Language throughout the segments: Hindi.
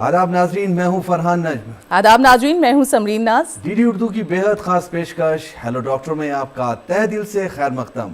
आदाब नाजरीन, मैं हूं फरहान नज्म। आदाब नाजरीन, मैं हूं समरीन नाज। डीडी उर्दू की बेहद खास पेशकश हेलो डॉक्टर में आपका तहे दिल से खैर मकदम।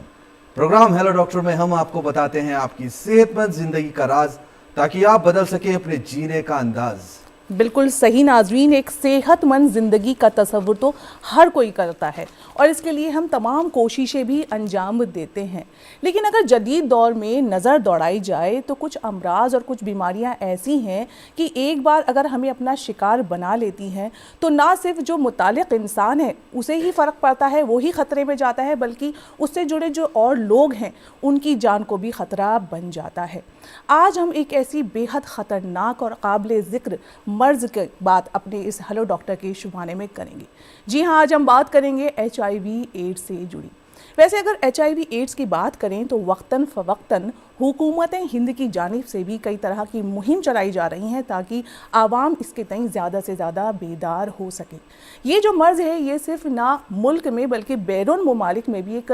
प्रोग्राम हेलो डॉक्टर में हम आपको बताते हैं आपकी सेहतमंद जिंदगी का राज, ताकि आप बदल सके अपने जीने का अंदाज। बिल्कुल सही नाजरीन, एक सेहतमंद ज़िंदगी का तस्वुर तो हर कोई करता है और इसके लिए हम तमाम कोशिशें भी अंजाम देते हैं। लेकिन अगर जदीद दौर में नज़र दौड़ाई जाए तो कुछ अमराज और कुछ बीमारियां ऐसी हैं कि एक बार अगर हमें अपना शिकार बना लेती हैं तो ना सिर्फ जो मुतालिक इंसान है उसे ही फ़र्क पड़ता है, वो ही ख़तरे में जाता है, बल्कि उससे जुड़े जो और लोग हैं उनकी जान को भी ख़तरा बन जाता है। आज हम एक ऐसी बेहद ख़तरनाक और काबिल ज़िक्र मर्ज़ की बात अपने इस हेलो डॉक्टर के शुमारे में करेंगे। जी हाँ, आज हम बात करेंगे HIV एड्स से जुड़ी। वैसे अगर HIV एड्स की बात करें तो वक्तन फ़वक्तन हुकूमतें हिंद की जानिब से भी कई तरह की मुहिम चलाई जा रही हैं ताकि आवाम इसके तई ज़्यादा से ज़्यादा बेदार हो सके। ये जो मर्ज़ है ये सिर्फ ना मुल्क में बल्कि बैरून ममालिक में भी एक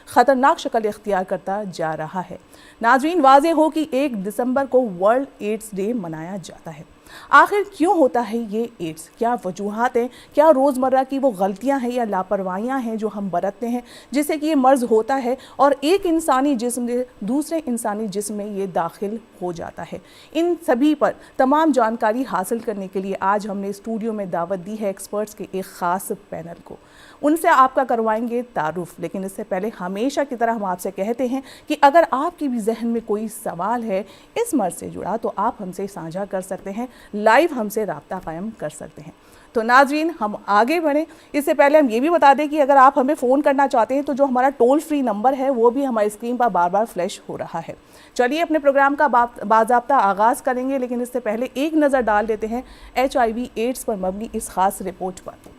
ख़तरनाक शक्ल इख्तियार करता जा रहा है। नाज़रीन, वाज़े हो कि 1 दिसंबर को वर्ल्ड एड्स डे मनाया जाता है। आखिर क्यों होता है ये एड्स? क्या वजूहात हैं? क्या रोज़मर्रा की वो गलतियां हैं या लापरवाहियां हैं जो हम बरतते हैं जिससे कि ये मर्ज़ होता है और एक इंसानी जिस्म से दूसरे इंसानी जिस्म में ये दाखिल हो जाता है? इन सभी पर तमाम जानकारी हासिल करने के लिए आज हमने स्टूडियो में दावत दी है एक्सपर्ट्स के एक ख़ास पैनल को। उनसे आपका करवाएंगे तारुफ, लेकिन इससे पहले हमेशा की तरह हम आपसे कहते हैं कि अगर आपके भी जहन में कोई सवाल है इस मर्ज़ से जुड़ा तो आप हमसे साझा कर सकते हैं, लाइव हमसे राब्ता कायम कर सकते हैं। तो नाजरीन, हम आगे बढ़ें इससे पहले हम ये भी बता दें कि अगर आप हमें फ़ोन करना चाहते हैं तो जो हमारा टोल फ्री नंबर है वो भी हमारी स्क्रीन पर बार बार फ्लैश हो रहा है। चलिए अपने प्रोग्राम का बाज़ाब्ता आगाज़ करेंगे, लेकिन इससे पहले एक नज़र डाल देते हैं HIV एड्स पर मबनी इस ख़ास रिपोर्ट पर।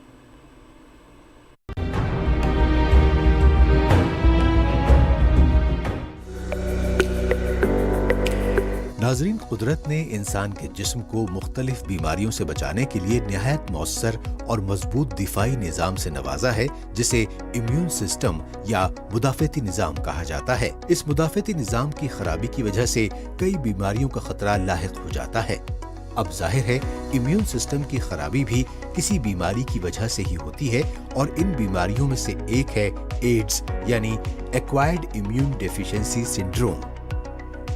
नाज़रीन, कुदरत ने इंसान के जिस्म को मुख्तलिफ बीमारियों से बचाने के लिए निहायत मौसर और मजबूत दिफाई निज़ाम से नवाजा है, जिसे इम्यून सिस्टम या मुदाफ़ती निज़ाम कहा जाता है। इस मुदाफ़ती निज़ाम की खराबी की वजह से कई बीमारियों का खतरा लाहिक हो जाता है। अब जाहिर है इम्यून सिस्टम की खराबी भी किसी बीमारी की वजह से ही होती है और इन बीमारियों में से एक है एड्स यानी acquired immune deficiency syndrome.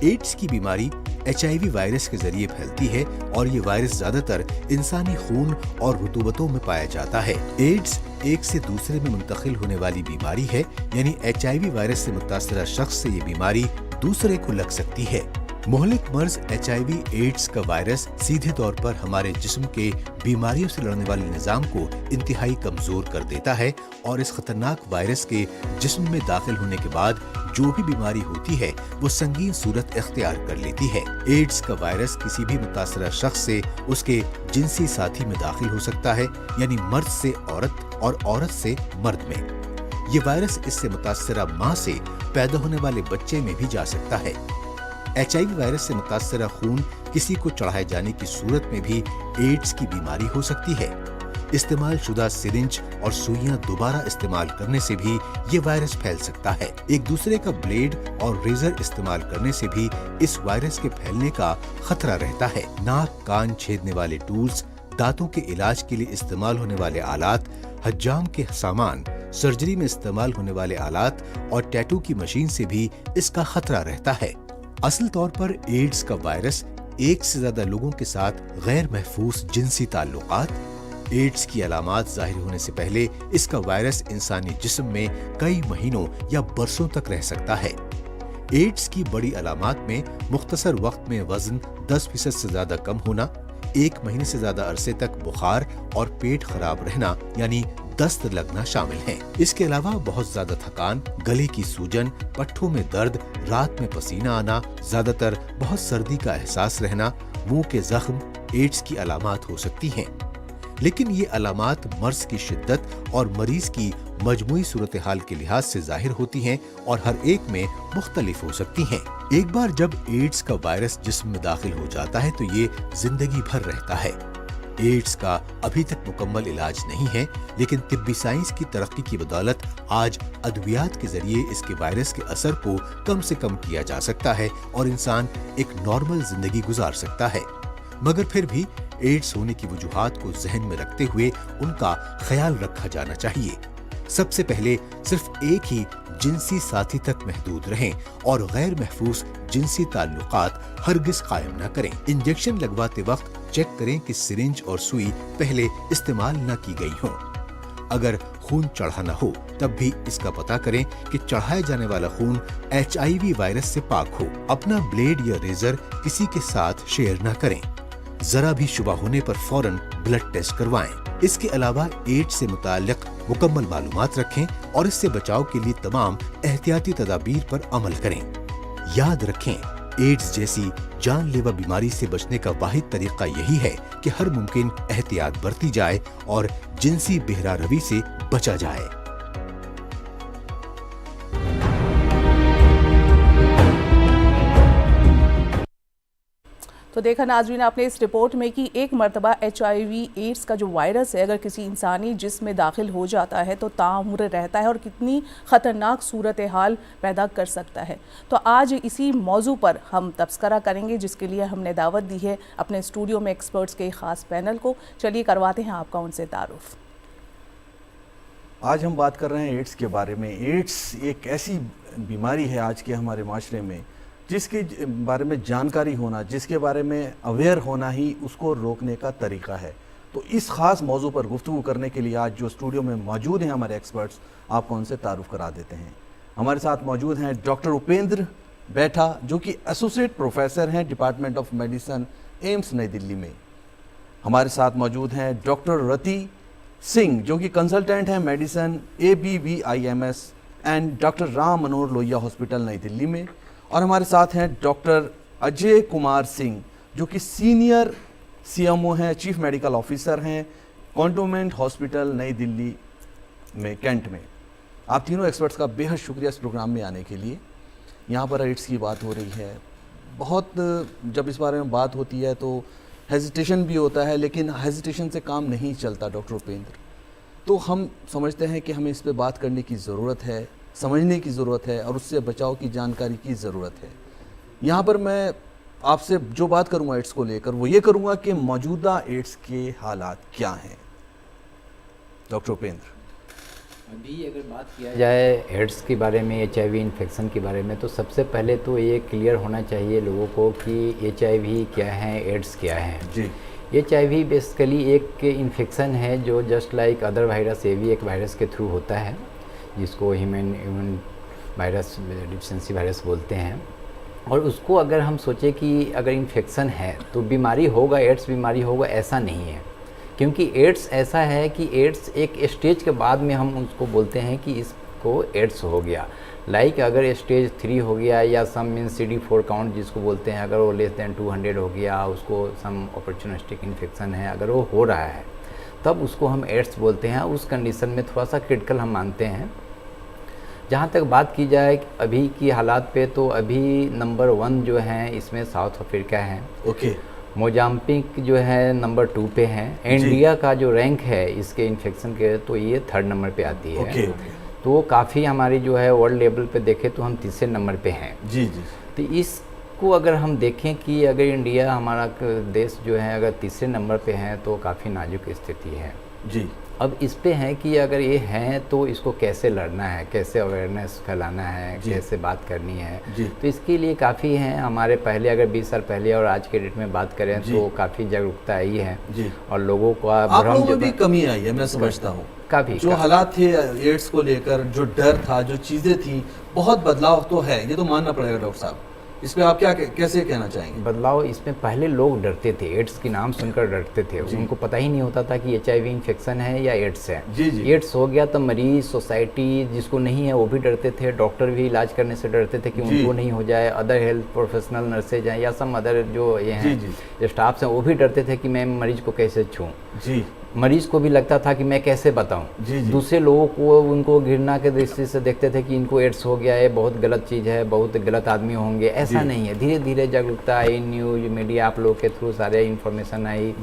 AIDS की बीमारी HIV वायरस के जरिए फैलती है और ये वायरस ज्यादातर इंसानी खून और रुतूबतों में पाया जाता है। एड्स एक से दूसरे में मुंतकिल होने वाली बीमारी है, यानी HIV वायरस से मुतासरा शख्स से ये बीमारी दूसरे को लग सकती है। मोहलिक मर्ज HIV एड्स का वायरस सीधे तौर पर हमारे जिस्म के बीमारियों से लड़ने वाले निज़ाम को इंतहाई कमजोर कर देता है और इस खतरनाक वायरस के जिस्म में दाखिल होने के बाद जो भी बीमारी होती है वो संगीन सूरत इख्तियार कर लेती है। एड्स का वायरस किसी भी मुतासरा शख्स से उसके जिनसी साथी में दाखिल हो सकता है, यानी मर्द से औरत और औरत से मर्द में। ये वायरस इससे मुतासरा माँ से पैदा होने वाले बच्चे में भी जा सकता है। HIV वायरस से मुतासरा खून किसी को चढ़ाए जाने की सूरत में भी एड्स की बीमारी हो सकती है। इस्तेमाल शुदा सिरिंज और सुइयां दोबारा इस्तेमाल करने से भी ये वायरस फैल सकता है। एक दूसरे का ब्लेड और रेजर इस्तेमाल करने से भी इस वायरस के फैलने का खतरा रहता है। नाक कान छेदने वाले टूल्स, दांतों के इलाज के लिए इस्तेमाल होने वाले आलात, हज्जाम के सामान, सर्जरी में इस्तेमाल होने वाले आलात और टैटू की मशीन से भी इसका खतरा रहता है। असल तौर पर एड्स का वायरस एक से ज्यादा लोगों के साथ गैर महफूज जिनसी ताल्लुकात, एड्स की अलामात जाहिर होने से पहले इसका वायरस इंसानी जिस्म में कई महीनों या बरसों तक रह सकता है। एड्स की बड़ी अलामात में मुख्तसर वक्त में वजन 10% से ज्यादा कम होना, 1 महीने से ज्यादा अरसे तक बुखार और पेट खराब रहना यानी दस्त लगना शामिल है। इसके अलावा बहुत ज्यादा थकान, गले की सूजन, पट्ठों में दर्द, रात में पसीना आना, ज्यादातर बहुत सर्दी का एहसास रहना, मुंह के जख्म एड्स की अलामात हो सकती हैं। लेकिन ये अलामात मर्ज की शिद्दत और मरीज की मजमूई सूरत हाल के लिहाज से जाहिर होती हैं और हर एक में मुख्तलिफ हो सकती हैं। एक बार जब एड्स का वायरस जिस्म में दाखिल हो जाता है तो ये जिंदगी भर रहता है। एड्स का अभी तक मुकम्मल इलाज नहीं है, लेकिन तिब्बी साइंस की तरक्की की बदौलत आज अद्वियात के जरिए इसके वायरस के असर को कम से कम किया जा सकता है और इंसान एक नॉर्मल जिंदगी गुजार सकता है। मगर फिर भी एड्स होने की वजूहात को जहन में रखते हुए उनका ख्याल रखा जाना चाहिए। सबसे पहले सिर्फ एक ही जिनसी साथी तक महदूद रहें और गैर महफूज जिनसी ताल्लुकात हरगिज कायम न करें। इंजेक्शन लगवाते वक्त चेक करें कि सिरिंज और सुई पहले इस्तेमाल न की गई हो। अगर खून चढ़ा न हो तब भी इसका पता करें कि चढ़ाए जाने वाला खून HIV वायरस से पाक हो। अपना ब्लेड या रेजर किसी के साथ शेयर न करें। जरा भी शुबा होने पर फौरन ब्लड टेस्ट करवाएं। इसके अलावा एड्स से मुताल्लिक मुकम्मल मालूमात रखें और इससे बचाव के लिए तमाम एहतियाती तदाबीर पर अमल करें। याद रखें, एड्स जैसी जानलेवा बीमारी से बचने का वाहिद तरीका यही है कि हर मुमकिन एहतियात बरती जाए और जिनसी बेहरा रवी से बचा जाए। तो देखा नाज़रीन आपने इस रिपोर्ट में कि एक मरतबा HIV एड्स का जो वायरस है अगर किसी इंसानी जिस्म में दाखिल हो जाता है तो ताउम्र रहता है और कितनी ख़तरनाक सूरत हाल पैदा कर सकता है। तो आज इसी मौजू पर हम तबसरा करेंगे, जिसके लिए हमने दावत दी है अपने स्टूडियो में एक्सपर्ट्स के ख़ास पैनल को। चलिए करवाते हैं आपका उनसे तारुफ। आज हम बात कर रहे हैं एड्स के बारे में। एड्स एक ऐसी बीमारी है आज के हमारे माशरे में जिसके बारे में जानकारी होना, जिसके बारे में अवेयर होना ही उसको रोकने का तरीका है। तो इस ख़ास मौजू पर गुफ्तगू करने के लिए आज जो स्टूडियो में मौजूद हैं हमारे एक्सपर्ट्स, आपको उनसे तारुफ करा देते हैं। हमारे साथ मौजूद हैं डॉक्टर उपेंद्र बैठा, जो कि एसोसिएट प्रोफेसर हैं डिपार्टमेंट ऑफ मेडिसिन, एम्स नई दिल्ली में। हमारे साथ मौजूद हैं डॉक्टर रति सिंह, जो कि कंसल्टेंट हैं medicine ABVIMS and doctor Ram Manohar Lohia hospital नई दिल्ली में। और हमारे साथ हैं डॉक्टर अजय कुमार सिंह, जो कि सीनियर CMO हैं, चीफ मेडिकल ऑफिसर हैं कंटोनमेंट हॉस्पिटल नई दिल्ली में, कैंट में। आप तीनों एक्सपर्ट्स का बेहद शुक्रिया इस प्रोग्राम में आने के लिए। यहाँ पर एड्स की बात हो रही है, बहुत जब इस बारे में बात होती है तो हेजिटेशन भी होता है, लेकिन हेजिटेशन से काम नहीं चलता डॉक्टर उपेंद्र। तो हम समझते हैं कि हमें इस पर बात करने की ज़रूरत है, समझने की ज़रूरत है और उससे बचाव की जानकारी की ज़रूरत है। यहाँ पर मैं आपसे जो बात करूँगा एड्स को लेकर वो ये करूँगा कि मौजूदा एड्स के हालात क्या हैं। डॉक्टर उपेंद्र, अभी अगर बात किया जाए एड्स के बारे में, HIV इन्फेक्शन के बारे में, तो सबसे पहले तो ये क्लियर होना चाहिए लोगों को कि HIV क्या है, एड्स क्या है। जी, HIV बेसिकली एक इन्फेक्शन है जो जस्ट लाइक अदर वायरस, ये भी एक वायरस के थ्रू होता है, जिसको ह्यूमन वायरस, डिफिशिएंसी वायरस बोलते हैं। और उसको अगर हम सोचें कि अगर इन्फेक्शन है तो बीमारी होगा, एड्स बीमारी होगा, ऐसा नहीं है। क्योंकि एड्स ऐसा है कि एड्स एक स्टेज के बाद में हम उसको बोलते हैं कि इसको एड्स हो गया। लाइक अगर स्टेज 3 हो गया या सम मीन CD4 काउंट जिसको बोलते हैं, अगर वो लेस दैन 200 हो गया, उसको सम अपॉर्चुनिस्टिक इन्फेक्शन है, अगर वो हो रहा है तब उसको हम एड्स बोलते हैं। उस कंडीशन में थोड़ा सा क्रिटिकल हम मानते हैं। जहाँ तक बात की जाए अभी की हालात पे, तो अभी नंबर 1 जो है इसमें साउथ अफ्रीका है। ओके। मोजाम्बिक जो है नंबर 2 पे है। इंडिया का जो रैंक है इसके इन्फेक्शन के, तो ये 3rd नंबर पे आती है। ओके। तो काफ़ी हमारी जो है वर्ल्ड लेवल पे देखें तो हम 3रे नंबर पे हैं। जी जी। तो इसको अगर हम देखें कि अगर इंडिया हमारा देश जो है अगर 3रे नंबर पे है तो काफ़ी नाजुक स्थिति है। जी। अब इस पे है कि अगर ये हैं तो इसको कैसे लड़ना है, कैसे अवेयरनेस फैलाना है, कैसे बात करनी है। तो इसके लिए काफ़ी हैं। हमारे पहले अगर 20 साल पहले और आज के डेट में बात करें तो काफ़ी जागरूकता आई है और लोगों का आप लोगों में भी कमी आई है, मैं समझता हूँ। काफ़ी जो हालात थे एड्स को लेकर, जो डर था, जो चीज़ें थी, बहुत बदलाव तो है, ये तो मानना पड़ेगा डॉक्टर साहब। इस पे आप क्या कैसे कहना चाहेंगे? बदलाव इसमें पहले लोग डरते थे, एड्स के नाम सुनकर डरते थे। उनको पता ही नहीं होता था कि HIV इन्फेक्शन है या एड्स है। एड्स हो गया तो मरीज, सोसाइटी जिसको नहीं है वो भी डरते थे, डॉक्टर भी इलाज करने से डरते थे कि उनको नहीं हो जाए, अदर हेल्थ प्रोफेशनल, नर्सेज हैं या सम अदर जो ये हैं स्टाफ्स हैं, वो भी डरते थे कि मैं मरीज को कैसे छूँ। मरीज को भी लगता था कि मैं कैसे बताऊं। दूसरे लोगों को उनको घृणा के दृष्टि से देखते थे कि इनको एड्स हो गया है, बहुत गलत चीज़ है, बहुत गलत आदमी होंगे। ऐसा नहीं है। धीरे धीरे जागरूकता आई, न्यूज मीडिया आप लोगों के थ्रू सारे इन्फॉर्मेशन आई।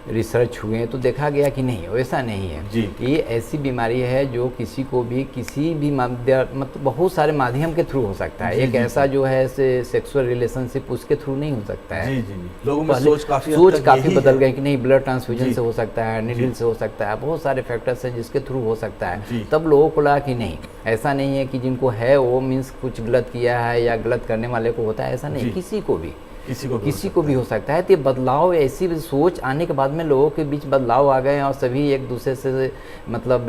रिसर्च हुए हैं तो देखा गया कि नहीं, वैसा नहीं है। जी। ये ऐसी बीमारी है जो किसी को भी किसी भी मतलब बहुत सारे माध्यम के थ्रू हो सकता है। जी, एक जी, ऐसा जो है सेक्सुअल रिलेशनशिप उसके थ्रू नहीं हो सकता है। जी जी जी, लोगों में पहले सोच काफी बदल गई कि नहीं, ब्लड ट्रांसफ्यूजन जी। से हो सकता है, नीडल से हो सकता है, बहुत सारे फैक्टर्स हैं जिसके थ्रू हो सकता है। जी। तब लोगों को लगा कि नहीं, ऐसा नहीं है कि जिनको है वो मीन्स कुछ गलत किया है या गलत करने वाले को होता है, ऐसा नहीं, जी। किसी को भी किसी को भी हो सकता है। तो ये बदलाव, ऐसी सोच आने के बाद में लोगों के बीच बदलाव आ गए और सभी एक दूसरे से मतलब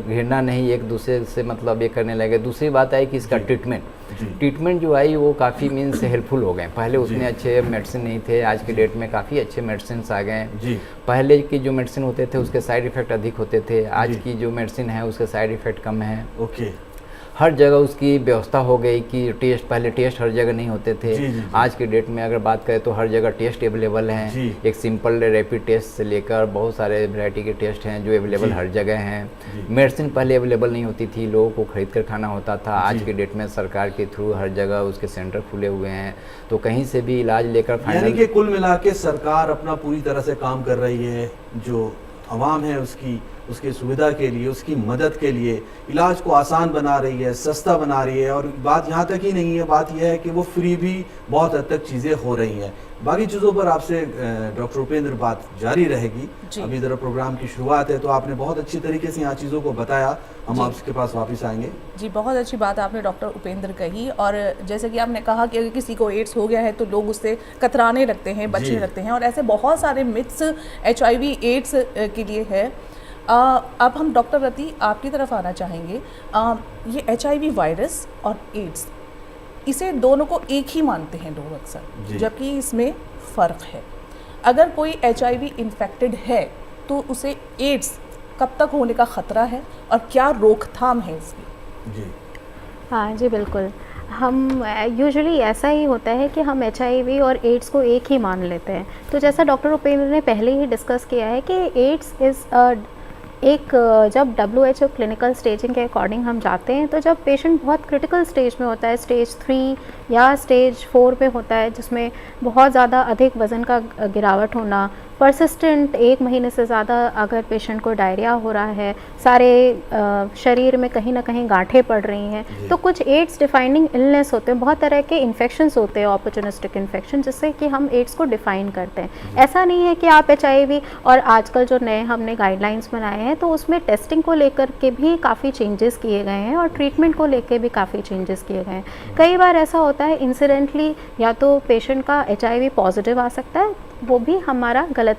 घृणा नहीं, एक दूसरे से मतलब ये करने लगे। दूसरी बात आई कि इसका ट्रीटमेंट जो आई वो काफ़ी मीन्स हेल्पफुल हो गए। पहले उतने अच्छे मेडिसिन नहीं थे, आज के डेट में काफ़ी अच्छे मेडिसिन आ गए हैं। पहले की जो मेडिसिन होते थे उसके साइड इफ़ेक्ट अधिक होते थे, आज की जो मेडिसिन है उसके साइड इफ़ेक्ट कम है। ओके। हर जगह उसकी व्यवस्था हो गई कि टेस्ट, पहले टेस्ट हर जगह नहीं होते थे। जी, जी, जी। आज के डेट में अगर बात करें तो हर जगह टेस्ट अवेलेबल हैं। एक सिंपल रैपिड टेस्ट से लेकर बहुत सारे वैरायटी के टेस्ट हैं जो अवेलेबल हर जगह हैं। मेडिसिन पहले अवेलेबल नहीं होती थी, लोगों को खरीद कर खाना होता था। आज के डेट में सरकार के थ्रू हर जगह उसके सेंटर खुले हुए हैं, तो कहीं से भी इलाज लेकर यानी कि कुल मिला के सरकार अपना पूरी तरह से काम कर रही है, जो आवाम है उसकी सुविधा के लिए, उसकी मदद के लिए इलाज को आसान बना रही है, सस्ता बना रही है। और बात यहाँ तक ही नहीं है, बात यह है कि वो फ्री भी बहुत हद तक चीज़ें हो रही हैं। बाकी चीज़ों पर आपसे डॉक्टर उपेंद्र बात जारी रहेगी। अभी ज़रा प्रोग्राम की शुरुआत है, तो आपने बहुत अच्छी तरीके से यहाँ चीज़ों को बताया, हम आपके पास वापस आएंगे। जी, बहुत अच्छी बात आपने डॉक्टर उपेंद्र कही। और जैसे कि आपने कहा कि अगर किसी को एड्स हो गया है तो लोग उससे कतराने लगते हैं, बचने लगते हैं, और ऐसे बहुत सारे मिथ्स HIV एड्स के लिए है। अब हम डॉक्टर रति आपकी तरफ आना चाहेंगे। ये HIV वायरस और एड्स, इसे दोनों को एक ही मानते हैं लोग अक्सर, जबकि इसमें फ़र्क है। अगर कोई HIV इन्फेक्टेड है तो उसे एड्स कब तक होने का ख़तरा है और क्या रोकथाम है इसकी? जी हाँ जी, बिल्कुल। हम यूजुअली ऐसा ही होता है कि हम HIV और एड्स को एक ही मान लेते हैं। तो जैसा डॉक्टर उपेंद्र ने पहले ही डिस्कस किया है कि एड्स जब WHO क्लिनिकल स्टेजिंग के अकॉर्डिंग हम जाते हैं, तो जब पेशेंट बहुत क्रिटिकल स्टेज में होता है, स्टेज 3 या स्टेज 4 में होता है, जिसमें बहुत ज़्यादा अधिक वज़न का गिरावट होना, परसिस्टेंट 1 महीने से ज़्यादा अगर पेशेंट को डायरिया हो रहा है, सारे शरीर में कहीं ना कहीं गांठें पड़ रही हैं, तो कुछ एड्स डिफाइनिंग इलनेस होते हैं, बहुत तरह के इन्फेक्शंस होते हैं, ऑपर्चुनिस्टिक इन्फेक्शन, जिससे कि हम एड्स को डिफ़ाइन करते हैं। ऐसा नहीं है कि आप HIV, और आजकल जो नए हमने गाइडलाइंस बनाए हैं तो उसमें टेस्टिंग को लेकर के भी काफ़ी चेंजेस किए गए हैं और ट्रीटमेंट को लेकर भी काफ़ी चेंजेस किए गए हैं। कई बार ऐसा होता है इंसिडेंटली या तो पेशेंट का HIV पॉजिटिव आ सकता है, वो भी हमारा गलत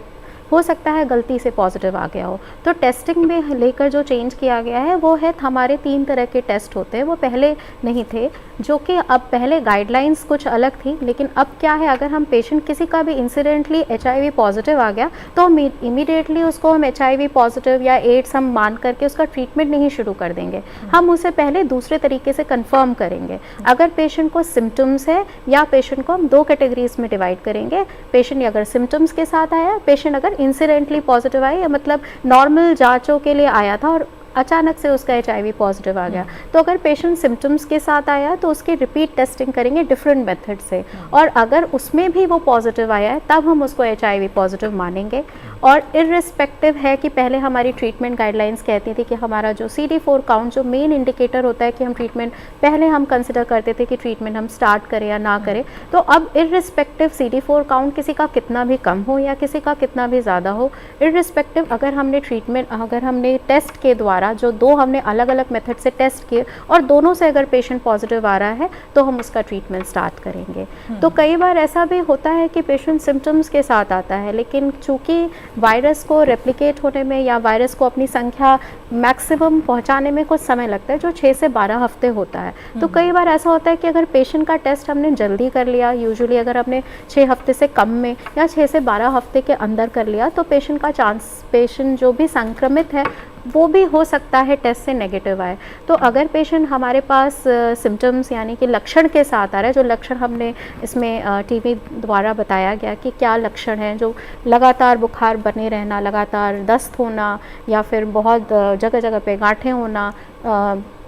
हो सकता है, गलती से पॉजिटिव आ गया हो। तो टेस्टिंग में लेकर जो चेंज किया गया है वो है, हमारे 3 तरह के टेस्ट होते हैं, वो पहले नहीं थे, जो कि अब पहले गाइडलाइंस कुछ अलग थी, लेकिन अब क्या है, अगर हम पेशेंट किसी का भी इंसिडेंटली HIV पॉजिटिव आ गया तो हम इमीडिएटली उसको हम HIV पॉजिटिव या एड्स हम मान करके उसका ट्रीटमेंट नहीं शुरू कर देंगे। हम उसे पहले दूसरे तरीके से कंफर्म करेंगे। अगर पेशेंट को सिम्टम्स है, या पेशेंट को हम 2 कैटेगरीज में डिवाइड करेंगे। पेशेंट अगर सिम्टम्स के साथ आया, पेशेंट अगर इंसिडेंटली पॉजिटिव आया, मतलब नॉर्मल जांचों के लिए आया था और अचानक से उसका HIV पॉजिटिव आ गया, तो अगर पेशेंट सिम्टम्स के साथ आया तो उसकी रिपीट टेस्टिंग करेंगे डिफरेंट मेथड से, और अगर उसमें भी वो पॉजिटिव आया है तब हम उसको HIV पॉजिटिव मानेंगे। और इर्रिस्पेक्टिव है कि पहले हमारी ट्रीटमेंट गाइडलाइंस कहती थी कि हमारा जो CD4 काउंट, जो मेन इंडिकेटर होता है कि हम ट्रीटमेंट, पहले हम कंसिडर करते थे कि ट्रीटमेंट हम स्टार्ट करें या ना करें, तो अब इर्रिस्पेक्टिव CD4 काउंट किसी का कितना भी कम हो या किसी का कितना भी ज़्यादा हो, इर्रिस्पेक्टिव अगर हमने टेस्ट के द्वारा जो 2 हमने अलग अलग मेथड से टेस्ट किए और दोनों से अगर पेशेंट पॉजिटिव आ रहा है तो हम उसका ट्रीटमेंट स्टार्ट करेंगे। तो कई बार ऐसा भी होता है कि पेशेंट सिम्टम्स के साथ आता है, लेकिन चूँकि वायरस को रेप्लिकेट होने में या वायरस को अपनी संख्या मैक्सिमम पहुंचाने में कुछ समय लगता है, जो 6 से 12 हफ्ते होता है। तो कई बार ऐसा होता है कि अगर पेशेंट का टेस्ट हमने जल्दी कर लिया, यूजुअली अगर हमने 6 हफ्ते से कम में या 6 से 12 हफ्ते के अंदर कर लिया, तो पेशेंट जो भी संक्रमित है वो भी हो सकता है टेस्ट से नेगेटिव आए। तो अगर पेशेंट हमारे पास सिम्टम्स यानी कि लक्षण के साथ आ रहा है, जो लक्षण हमने इसमें टीवी द्वारा बताया गया कि क्या लक्षण हैं, जो लगातार बुखार बने रहना, लगातार दस्त होना, या फिर बहुत जगह जगह पे गांठें होना,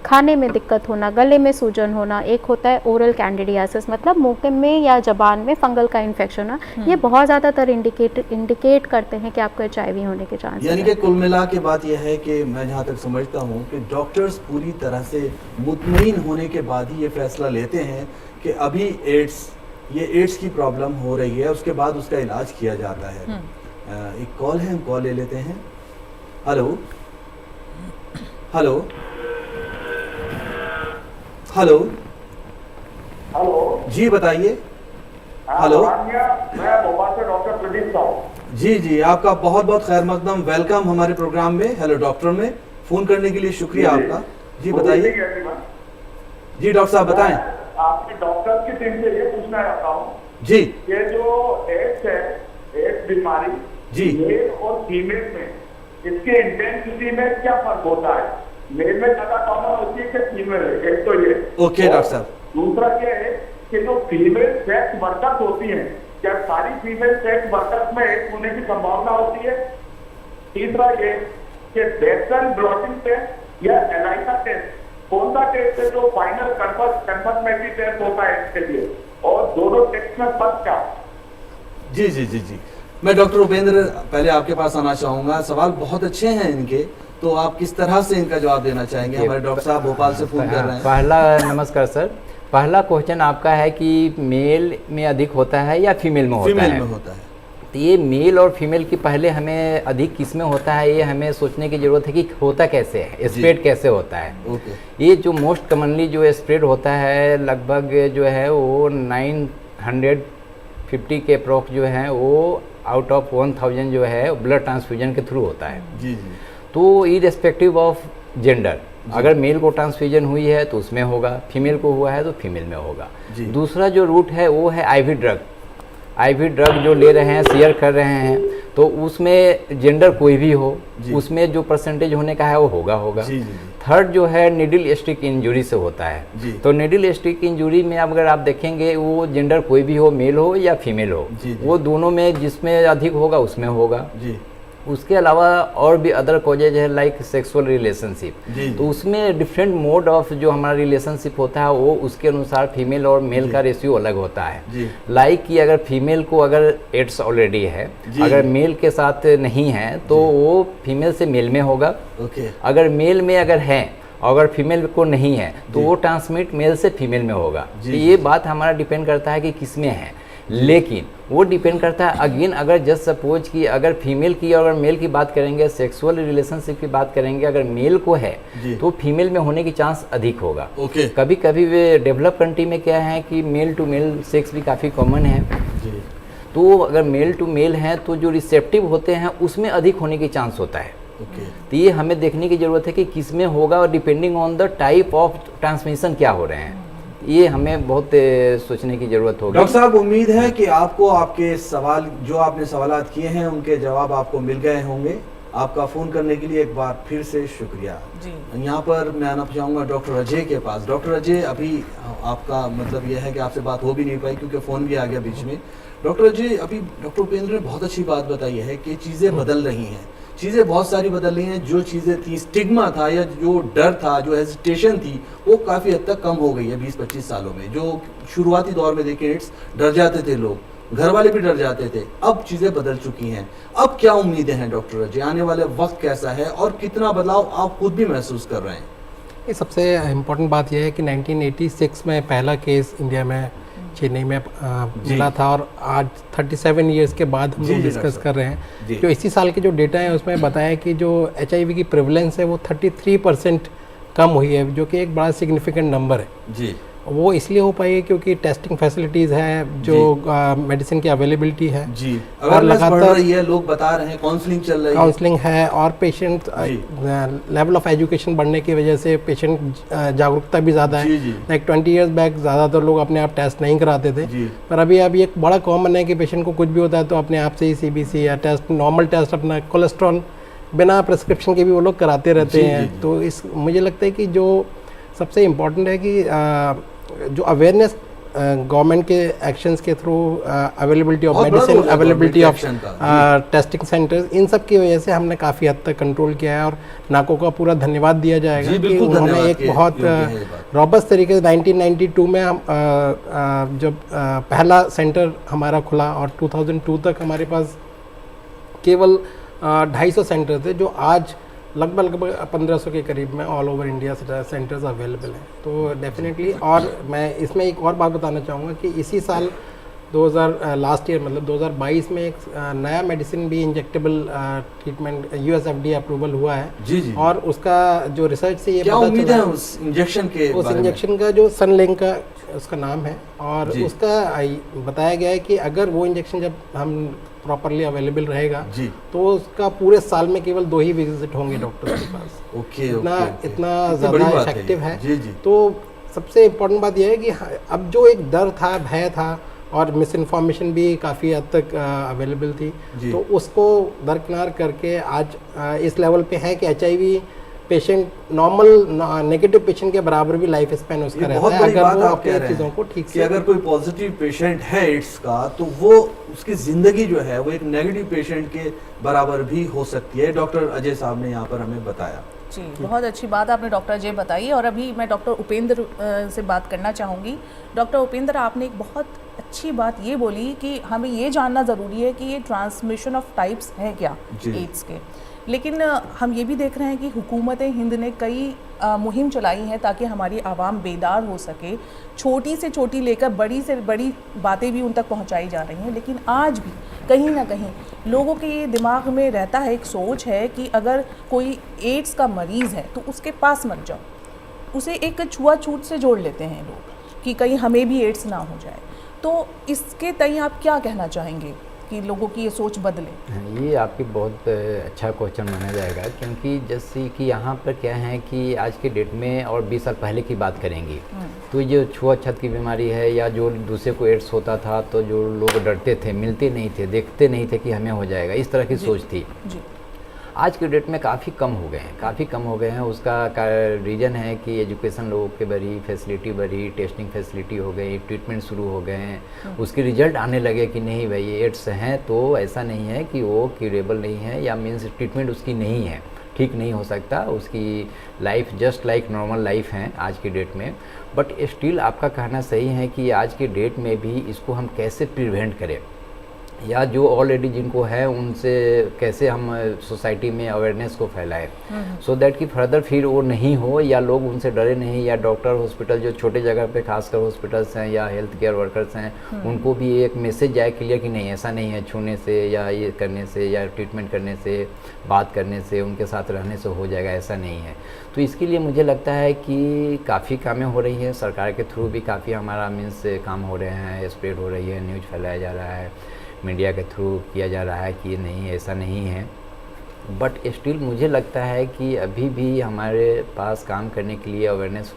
खाने में दिक्कत होना, गले में सूजन होना, एक होता है ओरल कैंडिडियासिस मतलब मुंह में या जबान में फंगल का इन्फेक्शन होना, ये बहुत ज़्यादातर इंडिकेट करते हैं कि आपको HIV होने के चांस। यानी कि कुल मिला के बात यह है कि मैं जहाँ तक समझता हूँ कि डॉक्टर्स पूरी तरह से मुतमईन होने के बाद ही ये फैसला लेते हैं कि अभी एड्स की प्रॉब्लम हो रही है, उसके बाद उसका इलाज किया जाता है। एक कॉल है, हम कॉल ले लेते हैं। हेलो हेलो हेलो हेलो जी बताइए। हेलो मैं भोपाल से डॉक्टर प्रदीप साहब। जी आपका बहुत बहुत खैर मकदम, वेलकम हमारे प्रोग्राम में हेलो डॉक्टर में। फोन करने के लिए शुक्रिया आपका। जी बताइए। जी डॉक्टर साहब बताएं। आपकी डॉक्टर की टीम से ये पूछना चाहता हूँ जी ये जो एड्स है, एड्स बीमारी जी मेल और फीमेल में इसके इंटेंसिटी में क्या फर्क होता है? मेल में ज्यादा कॉमन होती है कि फीमेल है? एक तो ये। ओके डॉक्टर साहब। दूसरा क्या है कि जो फीमेल सेक्स वर्कर्स होती हैं, क्या सारी फीमेल सेक्स वर्कर्स में एड्स होने की संभावना होती है? तीसरा ये कि बेसन ब्लॉटिंग टेस्ट या एलाइसा टेस्ट कौन सा टेस्ट है जो फाइनल कंफर्मेटरी टेस्ट होता है इसके लिए, और दोनों टेस्ट में फर्क क्या? जी मैं डॉक्टर उपेंद्र पहले आपके पास आना चाहूंगा। सवाल बहुत अच्छे हैं इनके, तो आप किस तरह से इनका जवाब देना चाहेंगे? हमारे डॉक्टर साहब भोपाल से फोन कर रहे हैं। पहला नमस्कार सर, पहला क्वेश्चन आपका है कि मेल में अधिक होता है या फीमेल में होता है? फीमेल में होता है। तो ये मेल और फीमेल की पहले हमें अधिक किस में होता है ये हमें सोचने की ज़रूरत है कि होता कैसे है, स्प्रेड कैसे होता है। ओके। ये जो मोस्ट कॉमनली जो स्प्रेड होता है लगभग जो है वो 950 के अप्रॉक्स जो है वो आउट ऑफ 1000 जो है ब्लड ट्रांसफ्यूजन के थ्रू होता है। जी तो इरेस्पेक्टिव ऑफ जेंडर, अगर मेल को ट्रांसफ्यूजन हुई है तो उसमें होगा, फीमेल को हुआ है तो फीमेल में होगा। दूसरा जो रूट है वो है आईवी ड्रग जो ले रहे हैं, शेयर कर रहे हैं, तो उसमें जेंडर कोई भी हो उसमें जो परसेंटेज होने का है वो होगा। थर्ड जो है निडल स्टिक इंजरी से होता है। तो निडल स्टिक इंजरी में अगर आप देखेंगे वो जेंडर कोई भी हो, मेल हो या फीमेल हो, वो दोनों में जिसमें अधिक होगा उसमें होगा। उसके अलावा और भी अदर कॉजेज है लाइक सेक्सुअल रिलेशनशिप, तो उसमें डिफरेंट मोड ऑफ जो हमारा रिलेशनशिप होता है वो उसके अनुसार फीमेल और मेल का रेशियो अलग होता है। लाइक कि अगर फीमेल को अगर एड्स ऑलरेडी है, अगर मेल के साथ नहीं है तो वो फीमेल से मेल में होगा। अगर मेल में अगर है अगर फीमेल को नहीं है तो वो ट्रांसमिट मेल से फीमेल में होगा। तो ये बात हमारा डिपेंड करता है कि किस में है, लेकिन वो डिपेंड करता है अगेन अगर जस्ट सपोज कि अगर फीमेल की और मेल की बात करेंगे, सेक्सुअल रिलेशनशिप की बात करेंगे, अगर मेल को है तो फीमेल में होने की चांस अधिक होगा। कभी कभी वे डेवलप कंट्री में क्या है कि मेल टू मेल सेक्स भी काफ़ी कॉमन है, तो अगर मेल टू मेल हैं तो जो रिसेप्टिव होते हैं उसमें अधिक होने की चांस होता है। तो ये हमें देखने की ज़रूरत है कि किस में होगा और depending on the type of transmission क्या हो रहे हैं, ये हमें बहुत सोचने की जरूरत होगी। डॉक्टर साहब उम्मीद है कि आपको आपके सवाल जो आपने सवालात किए हैं उनके जवाब आपको मिल गए होंगे। आपका फ़ोन करने के लिए एक बार फिर से शुक्रिया। यहाँ पर मैं आना चाहूँगा डॉक्टर अजय के पास। डॉक्टर अजय, अभी आपका मतलब यह है कि आपसे बात हो भी नहीं पाई क्योंकि फ़ोन भी आ गया बीच में। डॉक्टर अजय, अभी डॉक्टर उपेंद्र ने बहुत अच्छी बात बताई है कि चीज़ें बदल रही हैं, चीज़ें बहुत सारी बदल रही हैं। जो चीज़ें थी, स्टिग्मा था या जो डर था, जो हेजिटेशन थी, वो काफ़ी हद तक कम हो गई है 20-25 सालों में। जो शुरुआती दौर में देखें एड्स डर जाते थे लोग, घर वाले भी डर जाते थे, अब चीज़ें बदल चुकी हैं। अब क्या उम्मीदें हैं डॉक्टर अजय, आने वाले वक्त कैसा है और कितना बदलाव आप खुद भी महसूस कर रहे हैं? ये सबसे इम्पोर्टेंट बात यह है कि 1986 में पहला केस इंडिया में चेन्नई में मिला था और आज 37 ईयर्स के बाद हम लोग डिस्कस कर रहे हैं। जो इसी साल के जो डेटा है उसमें बताया कि जो HIV की प्रेवलेंस है वो 33% कम हुई है, जो कि एक बड़ा सिग्निफिकेंट नंबर है। जी, वो इसलिए हो पाई है क्योंकि टेस्टिंग फैसिलिटीज़ है, जो मेडिसिन की अवेलेबिलिटी है जी, और लगातार ये लोग बता रहे हैं काउंसलिंग चल रही है, काउंसलिंग है, और पेशेंट लेवल ऑफ एजुकेशन बढ़ने की वजह से पेशेंट जागरूकता भी ज़्यादा है। लाइक 20 ईयर्स बैक ज़्यादातर लोग अपने आप टेस्ट नहीं कराते थे, पर अभी एक बड़ा कॉमन है कि पेशेंट को कुछ भी होता है तो अपने आप से ही CBC या टेस्ट, नॉर्मल टेस्ट, अपना कोलेस्ट्रॉल बिना प्रिस्क्रिप्शन के भी वो लोग कराते रहते हैं। तो मुझे लगता है कि जो सबसे इम्पॉर्टेंट है कि जो अवेयरनेस गवर्नमेंट के एक्शंस के थ्रू अवेलेबिलिटी ऑफ बहुत बड़ा मेडिसिन, रोल है अवेलेबिलिटी ऑफ government के action टेस्टिंग सेंटर्स, इन सब की वजह से हमने काफ़ी हद तक कंट्रोल किया है और नाको का पूरा धन्यवाद दिया जाएगा जी, कि बिल्कुल उन्होंने धन्यवाद एक के बहुत योग्य है ये बात। रॉबस्ट तरीके से 1992 में हम जब पहला सेंटर हमारा खुला और 2002 तक हमारे पास केवल 250 सेंटर थे, जो आज लगभग 1500 के करीब में all over India centres available हैं। तो डेफिनेटली, और मैं इसमें एक और बात बताना चाहूँगा कि इसी साल लास्ट ईयर मतलब 2022 में एक नया मेडिसिन भी injectable treatment US FDA approval हुआ है। जी जी। और उसका जो रिसर्च से ये क्या पता उम्मीद चला है उस इंजेक्शन के उस बारे में? इंजेक्शन का जो सनलिंक का उसका नाम है, और जी। उसका बताया गया है कि अगर वो इंजेक्शन जब हम प्रॉपरली अवेलेबल रहेगा जी। तो उसका पूरे साल में केवल 2 ही विजिट होंगे डॉक्टर के पास। ओके इतना ओके इतना कितनी बड़ी ज़्यादा बात है इफेक्टिव ये। है। जी जी। तो सबसे इम्पोर्टेंट बात यह है कि अब जो एक डर था, भय था और मिस इन्फॉर्मेशन भी काफ़ी हद तक अवेलेबल थी, जी। तो उसको दरकिनार करके आज इस लेवल पे है कि HIV patient normal negative patient के बराबर भी लाइफ स्पैन उसका ये रहता बहुत है बड़ी अगर बात वो आप कह अपनी रहे चीज़ों को हैं ठीक कि से। अगर कोई पॉजिटिव पेशेंट है एड्स का तो वो उसकी जिंदगी जो है वो एक नेगेटिव पेशेंट के बराबर भी हो सकती है। डॉक्टर अजय साहब ने यहाँ पर हमें बताया। जी, बहुत अच्छी बात आपने डॉक्टर अजय बताई। और अभी मैं डॉक्टर उपेंद्र से बात करना चाहूँगी। डॉक्टर उपेंद्र, आपने एक बहुत अच्छी बात ये बोली कि हमें ये जानना ज़रूरी है कि ये ट्रांसमिशन ऑफ टाइप्स हैं क्या जी। एड्स के। लेकिन हम ये भी देख रहे हैं कि हुकूमत हिंद ने कई मुहिम चलाई हैं ताकि हमारी आवाम बेदार हो सके। छोटी से छोटी लेकर बड़ी से बड़ी बातें भी उन तक पहुंचाई जा रही हैं, लेकिन आज भी कहीं ना कहीं लोगों के ये दिमाग में रहता है, एक सोच है कि अगर कोई एड्स का मरीज़ है तो उसके पास मत जाओ, उसे एक छुआछूत से जोड़ लेते हैं लोग कि कहीं हमें भी एड्स ना हो जाए। तो इसके तय आप क्या कहना चाहेंगे कि लोगों की ये सोच बदले? ये आपकी बहुत अच्छा क्वेश्चन माना जाएगा, क्योंकि जैसे कि यहाँ पर क्या है कि आज के डेट में और 20 साल पहले की बात करेंगे तो ये छुआछूत की बीमारी है या जो दूसरे को एड्स होता था तो जो लोग डरते थे, मिलते नहीं थे, देखते नहीं थे कि हमें हो जाएगा, इस तरह की सोच थी। जी। आज के डेट में काफ़ी कम हो गए हैं, काफ़ी कम हो गए हैं। उसका रीज़न है कि एजुकेशन लोगों के बढ़ी, फैसिलिटी बढ़ी, टेस्टिंग फैसिलिटी हो गई, ट्रीटमेंट शुरू हो गए हैं, उसके रिजल्ट आने लगे कि नहीं भाई ये एड्स हैं तो ऐसा नहीं है कि वो क्यूरेबल नहीं है या मीन्स ट्रीटमेंट उसकी नहीं है, ठीक नहीं हो सकता, उसकी life just like normal life है आज की डेट में। बट स्टिल आपका कहना सही है कि आज की डेट में भी इसको हम कैसे प्रिवेंट करें, या जो ऑलरेडी जिनको है उनसे कैसे हम सोसाइटी में अवेयरनेस को फैलाएं, सो दैट कि फर्दर फिर वो नहीं हो या लोग उनसे डरे नहीं, या डॉक्टर हॉस्पिटल जो छोटे जगह पे खासकर हॉस्पिटल्स हैं या हेल्थ केयर वर्कर्स हैं उनको भी एक मैसेज जाए क्लियर कि नहीं ऐसा नहीं है, छूने से या ये करने से या ट्रीटमेंट करने से, बात करने से, उनके साथ रहने से हो जाएगा, ऐसा नहीं है। तो इसके लिए मुझे लगता है कि काफ़ी कामें हो रही हैं, सरकार के थ्रू भी काफ़ी हमारा मीन्स काम हो रहे हैं, स्प्रेड हो रही है, न्यूज़ फैलाया जा रहा है, मीडिया के थ्रू किया जा रहा है कि नहीं ऐसा नहीं है। बट स्टिल मुझे लगता है कि अभी भी हमारे पास काम करने के लिए, अवेयरनेस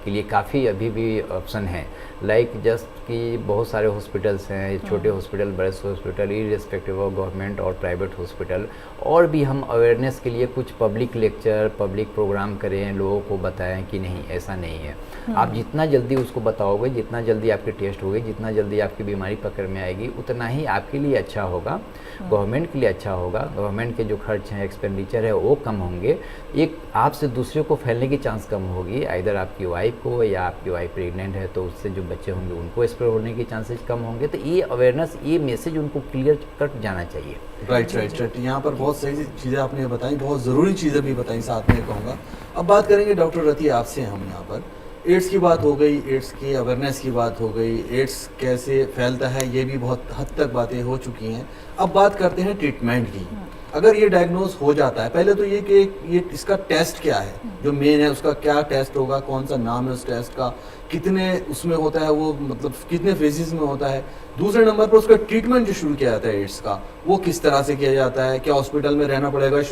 के लिए काफ़ी अभी भी ऑप्शन है। लाइक जस्ट कि बहुत सारे हॉस्पिटल्स हैं, छोटे हॉस्पिटल, बड़े हॉस्पिटल, इररिस्पेक्टिव ऑफ गवर्नमेंट और प्राइवेट हॉस्पिटल, और भी हम अवेयरनेस के लिए कुछ पब्लिक लेक्चर, पब्लिक प्रोग्राम करें, लोगों को बताएं कि नहीं ऐसा नहीं है। आप जितना जल्दी उसको बताओगे, जितना जल्दी आपके टेस्ट होगी, जितना जल्दी आपकी बीमारी पकड़ में आएगी, उतना ही आपके लिए अच्छा होगा, गवर्नमेंट के लिए अच्छा होगा, गवर्नमेंट के जो खर्च हैं, एक्सपेंडिचर है वो कम होंगे, एक आपसे दूसरे को फैलने की चांस कम होगी, आइदर आपकी वाइफ को या आपकी वाइफ प्रेग्नेंट है तो उससे जो बच्चे होंगे उनको स्प्रेड होने के चांसेस कम होंगे। तो ये अवेयरनेस, ये मैसेज उनको क्लियर कट जाना चाहिए। राइट। यहाँ पर बहुत सही चीज़ें आपने बताई, बहुत ज़रूरी चीज़ें भी बताई साथ में कहूँगा। अब बात करेंगे डॉक्टर रति आपसे हम यहाँ पर। एड्स की बात हो गई, एड्स की अवेयरनेस की बात हो गई, एड्स कैसे फैलता है ये भी बहुत हद तक बातें हो चुकी हैं। अब बात करते हैं ट्रीटमेंट की। अगर ये डायग्नोज हो जाता है, पहले तो ये कि ये इसका टेस्ट क्या है जो मेन है, उसका क्या टेस्ट होगा, कौन सा नाम है उस टेस्ट का, कितने उसमें होता है वो, मतलब कितने फेजेस में होता है। दूसरे नंबर पर उसका ट्रीटमेंट जो शुरू किया जाता है एड्स का, वो किस तरह से किया जाता है, क्या हॉस्पिटल में रहना पड़ेगा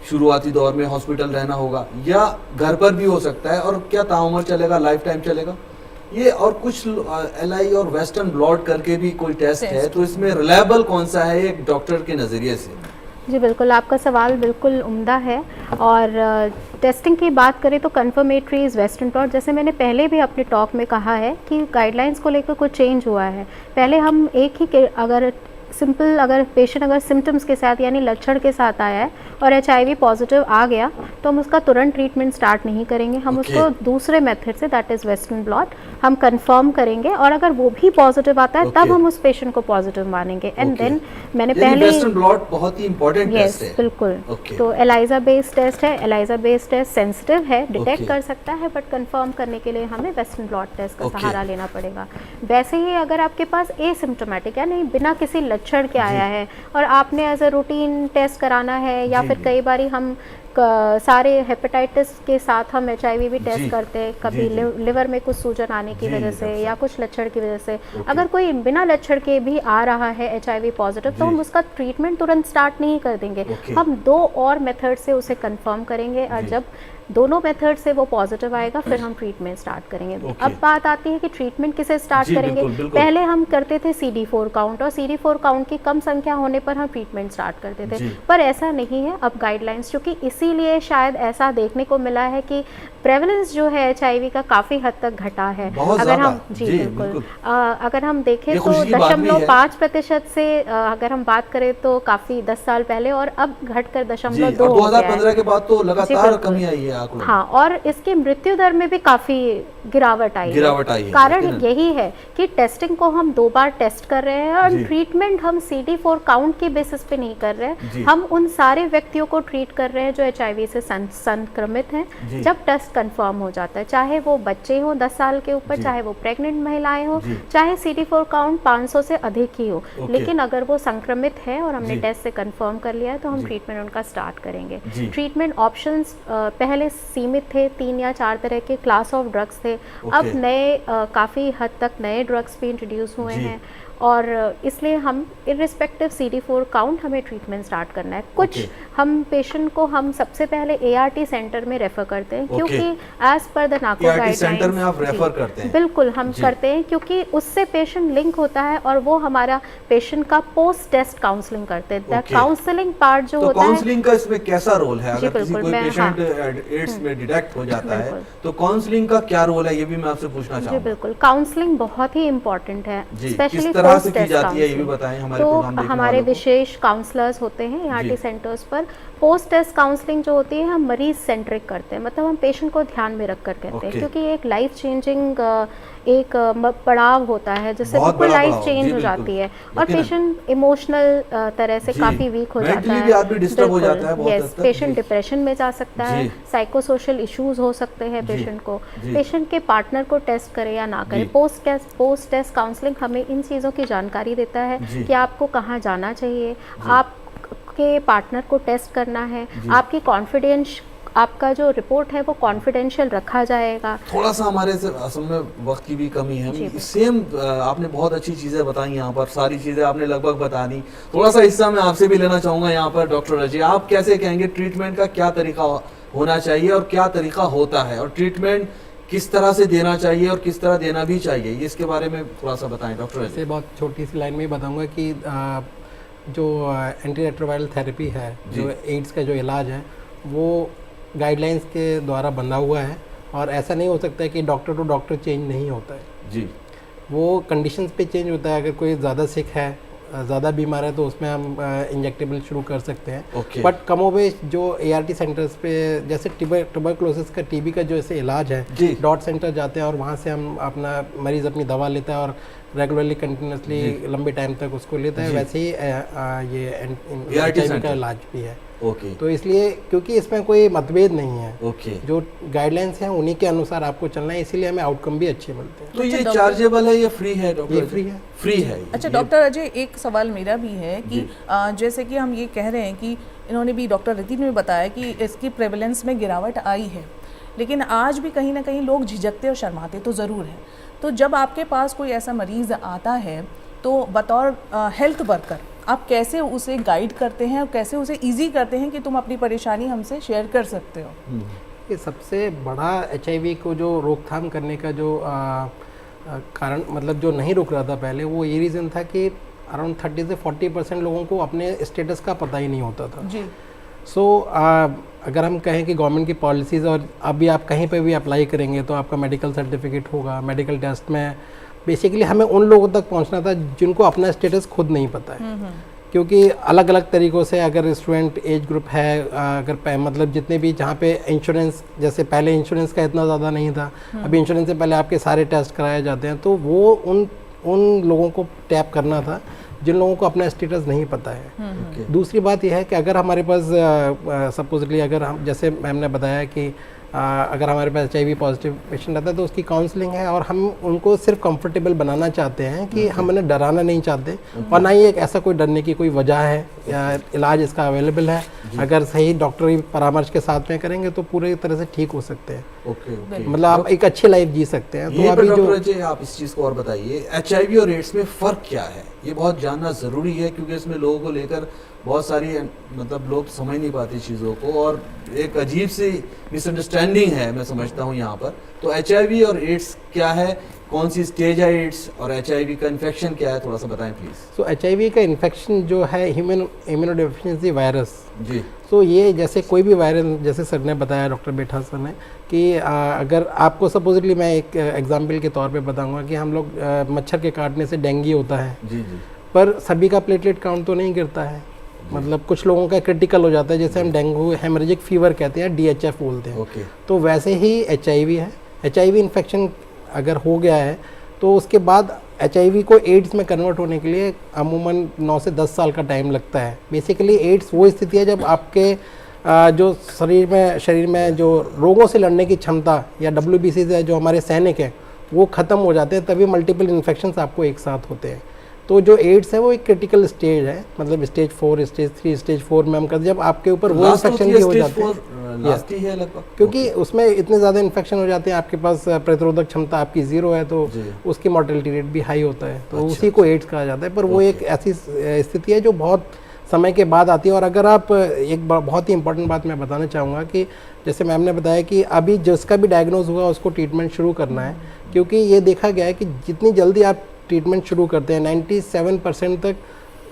शुरुआती दौर में हॉस्पिटल रहना होगा या घर पर भी हो सकता है, और क्या ताउम्र चलेगा, लाइफ टाइम चलेगा ये, और कुछ LI और वेस्टर्न ब्लॉट करके भी कोई टेस्ट है, तो इसमें रिलायबल कौन सा है एक डॉक्टर के नज़रिए से? जी बिल्कुल, आपका सवाल बिल्कुल उम्दा है। और टेस्टिंग की बात करें तो कन्फर्मेटरीज, वेस्टर्न ब्लॉट, जैसे मैंने पहले भी अपने टॉक में कहा है कि गाइडलाइंस को लेकर कुछ चेंज हुआ है। पहले हम एक ही अगर सिंपल अगर पेशेंट अगर सिम्टम्स के साथ यानी लक्षण के साथ आया है और HIV पॉजिटिव आ गया तो हम उसका तुरंत ट्रीटमेंट स्टार्ट नहीं करेंगे, हम उसको दूसरे मेथड से, दैट इज़ वेस्टर्न ब्लॉट, हम कंफर्म करेंगे और अगर वो भी पॉजिटिव आता है तब हम उस पेशेंट को पॉजिटिव मानेंगे। एंड देन मैंने पहले वेस्टर्न ब्लॉट बहुत ही इंपॉर्टेंट टेस्ट है। बिल्कुल। तो एलाइजा बेस्ड टेस्ट है, एलाइजा बेस्ड टेस्ट सेंसिटिव है, डिटेक्ट कर सकता है, बट कंफर्म करने के लिए हमें वेस्टर्न ब्लॉट टेस्ट का सहारा लेना पड़ेगा। वैसे ही अगर आपके पास एसिम्प्टोमेटिक यानी बिना किसी लक्षण के आया है और आपने एज अ रूटीन टेस्ट कराना है, या फिर कई बारी हम सारे हेपेटाइटिस के साथ हम HIV भी टेस्ट करते हैं, कभी लिवर में कुछ सूजन आने की वजह से या कुछ लक्षण की वजह से। अगर कोई बिना लक्षण के भी आ रहा है HIV पॉजिटिव तो हम उसका ट्रीटमेंट तुरंत स्टार्ट नहीं कर देंगे, हम 2 और मेथड से उसे कंफर्म करेंगे और जब दोनों मेथड से वो पॉजिटिव आएगा फिर हम ट्रीटमेंट स्टार्ट करेंगे। अब बात आती है कि ट्रीटमेंट किसे स्टार्ट करेंगे। पहले हम करते थे CD4 काउंट और CD4 काउंट की कम संख्या होने पर हम ट्रीटमेंट स्टार्ट करते थे, पर ऐसा नहीं है अब गाइडलाइंस, क्योंकि इसीलिए शायद ऐसा देखने को मिला है कि प्रेवलेंस जो है HIV का काफ़ी हद तक घटा है। अगर हम बिल्कुल अगर हम देखें तो 0.5% से अगर हम बात करें तो काफ़ी 10 साल पहले, और अब घटकर 0.2 2015 के बाद तो लगातार कमी आई है। हाँ, और इसकी मृत्यु दर में भी काफी गिरावट आई है। कारण यही है कि टेस्टिंग को हम 2 बार टेस्ट कर रहे हैं और ट्रीटमेंट हम CD4 काउंट के बेसिस पे नहीं कर रहे हैं, हम उन सारे व्यक्तियों को ट्रीट कर रहे हैं जो HIV से संक्रमित हैं। जब टेस्ट कंफर्म हो जाता है, चाहे वो बच्चे हो 10 साल के ऊपर, चाहे वो प्रेग्नेंट महिलाएं हो, चाहे CD4 काउंट 500 से अधिक ही हो, लेकिन अगर वो संक्रमित है और हमने टेस्ट से कंफर्म कर लिया है तो हम ट्रीटमेंट उनका स्टार्ट करेंगे। ट्रीटमेंट ऑप्शंस पहले सीमित थे, 3 या 4 तरह के क्लास ऑफ ड्रग्स थे, अब नए काफ़ी हद तक नए ड्रग्स भी इंट्रोड्यूस हुए हैं और इसलिए हम इर्रिस्पेक्टिव CD4 काउंट हमें ट्रीटमेंट स्टार्ट करना है। कुछ हम पेशेंट को हम सबसे पहले ART सेंटर में रेफर करते हैं, क्योंकि as per the narco guidelines centre में आप रेफर करते हैं। बिल्कुल हम करते हैं, क्योंकि उससे पेशेंट लिंक होता है और वो हमारा पेशेंट का पोस्ट टेस्ट काउंसलिंग करते हैं। काउंसलिंग पार्ट जो होता है, काउंसलिंग का इसमें कैसा रोल है? अगर किसी कोई पेशेंट एड्स में डिटेक्ट हो जाता है तो काउंसलिंग का क्या रोल है, ये भी मैं आपसे पूछना चाहूंगा। जी बिल्कुल, काउंसलिंग बहुत ही इंपॉर्टेंट है, स्पेशली से की जाती है ये भी बताएं हमारे प्रोग्राम देखने हमारे विशेष काउंसलर्स होते हैं ART सेंटर्स पर। पोस्ट टेस्ट काउंसलिंग जो होती है हम मरीज सेंट्रिक करते हैं, मतलब हम पेशेंट को ध्यान में रख कर कहते हैं, क्योंकि एक लाइफ चेंजिंग एक पड़ाव होता है जिससे बिल्कुल लाइफ चेंज हो जाती है और पेशेंट इमोशनल तरह से काफी वीक हो जाता है। यस, पेशेंट डिप्रेशन में जा सकता है, साइकोसोशल इश्यूज हो सकते हैं पेशेंट को। पेशेंट के पार्टनर को टेस्ट करे या ना करे, पोस्ट टेस्ट काउंसलिंग हमें इन चीज़ों की जानकारी देता है कि आपको कहाँ जाना चाहिए, आपके पार्टनर को टेस्ट करना है, आपकी कॉन्फिडेंस, आपका जो रिपोर्ट है वो कॉन्फिडेंशियल रखा जाएगा। थोड़ा सा हमारे से असल में वक्त की भी कमी है, सेम आपने बहुत अच्छी चीज़ें बताई, यहाँ पर सारी चीज़ें आपने लगभग बता दी। थोड़ा सा हिस्सा मैं आपसे भी लेना चाहूँगा यहाँ पर। डॉक्टर अजय, आप कैसे कहेंगे ट्रीटमेंट का क्या तरीका होना चाहिए और क्या तरीका होता है, और ट्रीटमेंट किस तरह से देना चाहिए और किस तरह देना भी चाहिए, इसके बारे में थोड़ा सा बताएं डॉक्टर अजय। बहुत छोटी सी लाइन में बताऊँगा कि जो एंटी रेट्रोवायरल थेरेपी है, जो एड्स का जो इलाज है, वो गाइडलाइंस के द्वारा बंधा हुआ है और ऐसा नहीं हो सकता है कि डॉक्टर टू डॉक्टर चेंज नहीं होता है जी। वो कंडीशंस पे चेंज होता है। अगर कोई ज़्यादा सिक है, ज़्यादा बीमार है, तो उसमें हम इंजेक्टेबल शुरू कर सकते हैं। बट कमोबेश जो ART सेंटर्स पे, जैसे ट्यूबरक्लोसिस का, TB का जो ऐसे इलाज है, डॉट सेंटर जाते हैं और वहाँ से हम अपना मरीज़ अपनी दवा लेता है और रेगुलरली कंटिन्यूसली लंबे टाइम तक उसको लेता है। वैसे ही ये HIV का इलाज भी है। तो इसलिए, क्योंकि इसमें कोई मतभेद नहीं है, जो गाइडलाइंस हैं उन्हीं के अनुसार आपको चलना है, इसीलिए हमें आउटकम भी अच्छे मिलते हैं। तो ये चार्जेबल है या फ्री है डॉक्टर? ये फ्री है। अच्छा डॉक्टर अजय, एक सवाल मेरा भी है कि जैसे कि हम ये कह रहे हैं कि इन्होंने भी, डॉक्टर रितिन ने बताया कि इसकी प्रेवलेंस में गिरावट आई है, लेकिन आज भी कहीं ना कहीं लोग झिझकते और शर्माते तो ज़रूर हैं। तो जब आपके पास कोई ऐसा मरीज़ आता है तो बतौर हेल्थ वर्कर आप कैसे उसे गाइड करते हैं और कैसे उसे इजी करते हैं कि तुम अपनी परेशानी हमसे शेयर कर सकते हो? ये सबसे बड़ा HIV को जो रोकथाम करने का जो कारण, मतलब जो नहीं रुक रहा था पहले, वो ये रीज़न था कि अराउंड 30 से 40% लोगों को अपने स्टेटस का पता ही नहीं होता था। जी। सो अगर हम कहें कि गवर्नमेंट की पॉलिसीज़, और अभी आप कहीं पे भी अप्लाई करेंगे तो आपका मेडिकल सर्टिफिकेट होगा, मेडिकल टेस्ट में बेसिकली हमें उन लोगों तक पहुंचना था जिनको अपना स्टेटस खुद नहीं पता है। क्योंकि अलग अलग तरीक़ों से अगर स्टूडेंट एज ग्रुप है, अगर मतलब जितने भी जहाँ पे इंश्योरेंस, जैसे पहले इंश्योरेंस का इतना ज़्यादा नहीं था, अभी इंश्योरेंस से पहले आपके सारे टेस्ट कराए जाते हैं, तो वो उन लोगों को टैप करना था जिन लोगों को अपना स्टेटस नहीं पता है। दूसरी बात यह है कि अगर हमारे पास सपोजली अगर हम, जैसे मैम ने बताया कि अगर हमारे पास HIV पॉजिटिव पेशेंट आता है तो उसकी काउंसलिंग है, और हम उनको सिर्फ कंफर्टेबल बनाना चाहते हैं कि हम उन्हें डराना नहीं चाहते, और ना ही एक ऐसा कोई डरने की कोई वजह है, या इलाज इसका अवेलेबल है। अगर सही डॉक्टरी परामर्श के साथ में करेंगे तो पूरी तरह से ठीक हो सकते हैं। मतलब आप एक अच्छी लाइफ जी सकते हैं। तो अभी जो आप इस चीज़ को और बताइए, HIV और एड्स में फ़र्क क्या है? ये बहुत जानना ज़रूरी है, क्योंकि इसमें लोगों को लेकर बहुत सारी मतलब लोग समझ नहीं पाते चीज़ों को, और एक अजीब सी मिसअंडरस्टैंडिंग है मैं समझता हूँ यहाँ पर। तो HIV और एड्स क्या है, कौन सी स्टेज है एड्स, और HIV का इन्फेक्शन क्या है, थोड़ा सा बताएं प्लीज़। सो HIV का इन्फेक्शन जो है इम्यूनोडेफिशिएंसी वायरस जी। सो ये जैसे कोई भी वायरस, जैसे सर ने बताया, डॉक्टर बेठा सर ने, कि अगर आपको सपोजली मैं एक एग्जांपल के तौर पे बताऊंगा कि हम लोग मच्छर के काटने से डेंगू होता है जी जी, पर सभी का प्लेटलेट काउंट तो नहीं गिरता है। मतलब कुछ लोगों का क्रिटिकल हो जाता है, जैसे हम डेंगू हेमरेजिक फीवर कहते हैं, DHF बोलते हैं। ओके। तो वैसे ही HIV है। HIV इन्फेक्शन अगर हो गया है तो उसके बाद HIV को एड्स में कन्वर्ट होने के लिए अमूमन 9 से 10 साल का टाइम लगता है। बेसिकली एड्स वो स्थिति है जब आपके जो शरीर में जो रोगों से लड़ने की क्षमता, या WBCs है जो हमारे सैनिक हैं, वो ख़त्म हो जाते हैं, तभी मल्टीपल इन्फेक्शंस आपको एक साथ होते हैं। तो जो एड्स है वो एक क्रिटिकल स्टेज है, मतलब स्टेज 4, स्टेज 3, स्टेज 4 में हम कहते हैं, जब आपके ऊपर वो इन्फेक्शन भी हो जाते हैं, लास्ट ही है लगभग, क्योंकि उसमें इतने ज़्यादा इन्फेक्शन हो जाते हैं, आपके पास प्रतिरोधक क्षमता आपकी 0 है, तो उसकी मॉर्टेलिटी रेट भी हाई होता है, तो उसी को एड्स कहा जाता है। पर वो एक ऐसी स्थिति है जो बहुत समय के बाद आती है। और अगर आप एक बहुत ही इंपॉर्टेंट बात मैं बताना चाहूँगा कि जैसे मैम ने बताया कि अभी जिसका भी डायग्नोज हुआ उसको ट्रीटमेंट शुरू करना है, क्योंकि ये देखा गया है कि जितनी जल्दी आप ट्रीटमेंट शुरू करते हैं 97% तक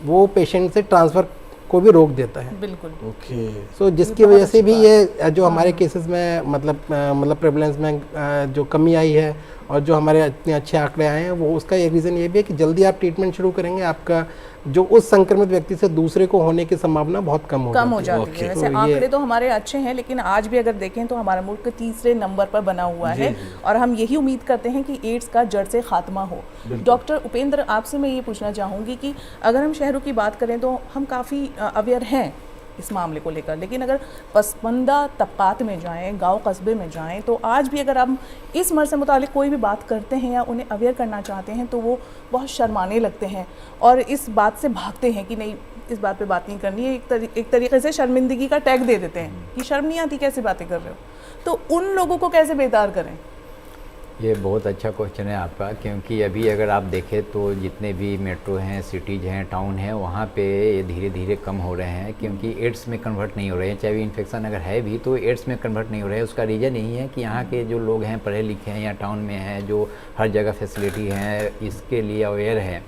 वो पेशेंट से ट्रांसफ़र को भी रोक देता है। बिल्कुल। ओके। सो जिसकी वजह से भी ये जो हमारे केसेस में मतलब प्रेवलेंस में जो कमी आई है, और जो हमारे इतने अच्छे आंकड़े आए हैं, वो उसका एक रीज़न ये भी है कि जल्दी आप ट्रीटमेंट शुरू करेंगे, आपका जो उस संक्रमित व्यक्ति से दूसरे को होने की संभावना बहुत कम हो जाती है। वैसे आंकड़े तो हमारे अच्छे हैं, लेकिन आज भी अगर देखें तो हमारा मुल्क तीसरे नंबर पर बना हुआ है, और हम यही उम्मीद करते हैं कि एड्स का जड़ से खात्मा हो। डॉक्टर उपेंद्र, आपसे मैं ये पूछना चाहूँगी कि अगर हम शहरों की बात करें तो हम काफ़ी अवेयर हैं इस मामले को लेकर, लेकिन अगर पसमानदा तबकात में जाएं, गांव कस्बे में जाएं, तो आज भी अगर हम इस मर्ज से मुतालिक कोई भी बात करते हैं या उन्हें अवेयर करना चाहते हैं तो वो बहुत शर्माने लगते हैं और इस बात से भागते हैं कि नहीं, इस बात पे बात नहीं करनी है। एक तरीके से शर्मिंदगी का टैग दे देते हैं कि शर्म नहीं आती, कैसे बातें कर रहे हो। तो उन लोगों को कैसे बेदार करें? ये बहुत अच्छा क्वेश्चन है आपका, क्योंकि अभी अगर आप देखें तो जितने भी मेट्रो हैं, सिटीज़ हैं, टाउन हैं, वहाँ पे ये धीरे धीरे कम हो रहे हैं, क्योंकि एड्स में कन्वर्ट नहीं हो रहे हैं। HIV इन्फेक्शन अगर है भी तो एड्स में कन्वर्ट नहीं हो रहे हैं। उसका रीज़न यही है कि यहाँ के जो लोग हैं, पढ़े लिखे हैं या टाउन में हैं, जो हर जगह फैसिलिटी है, इसके लिए अवेयर हैं,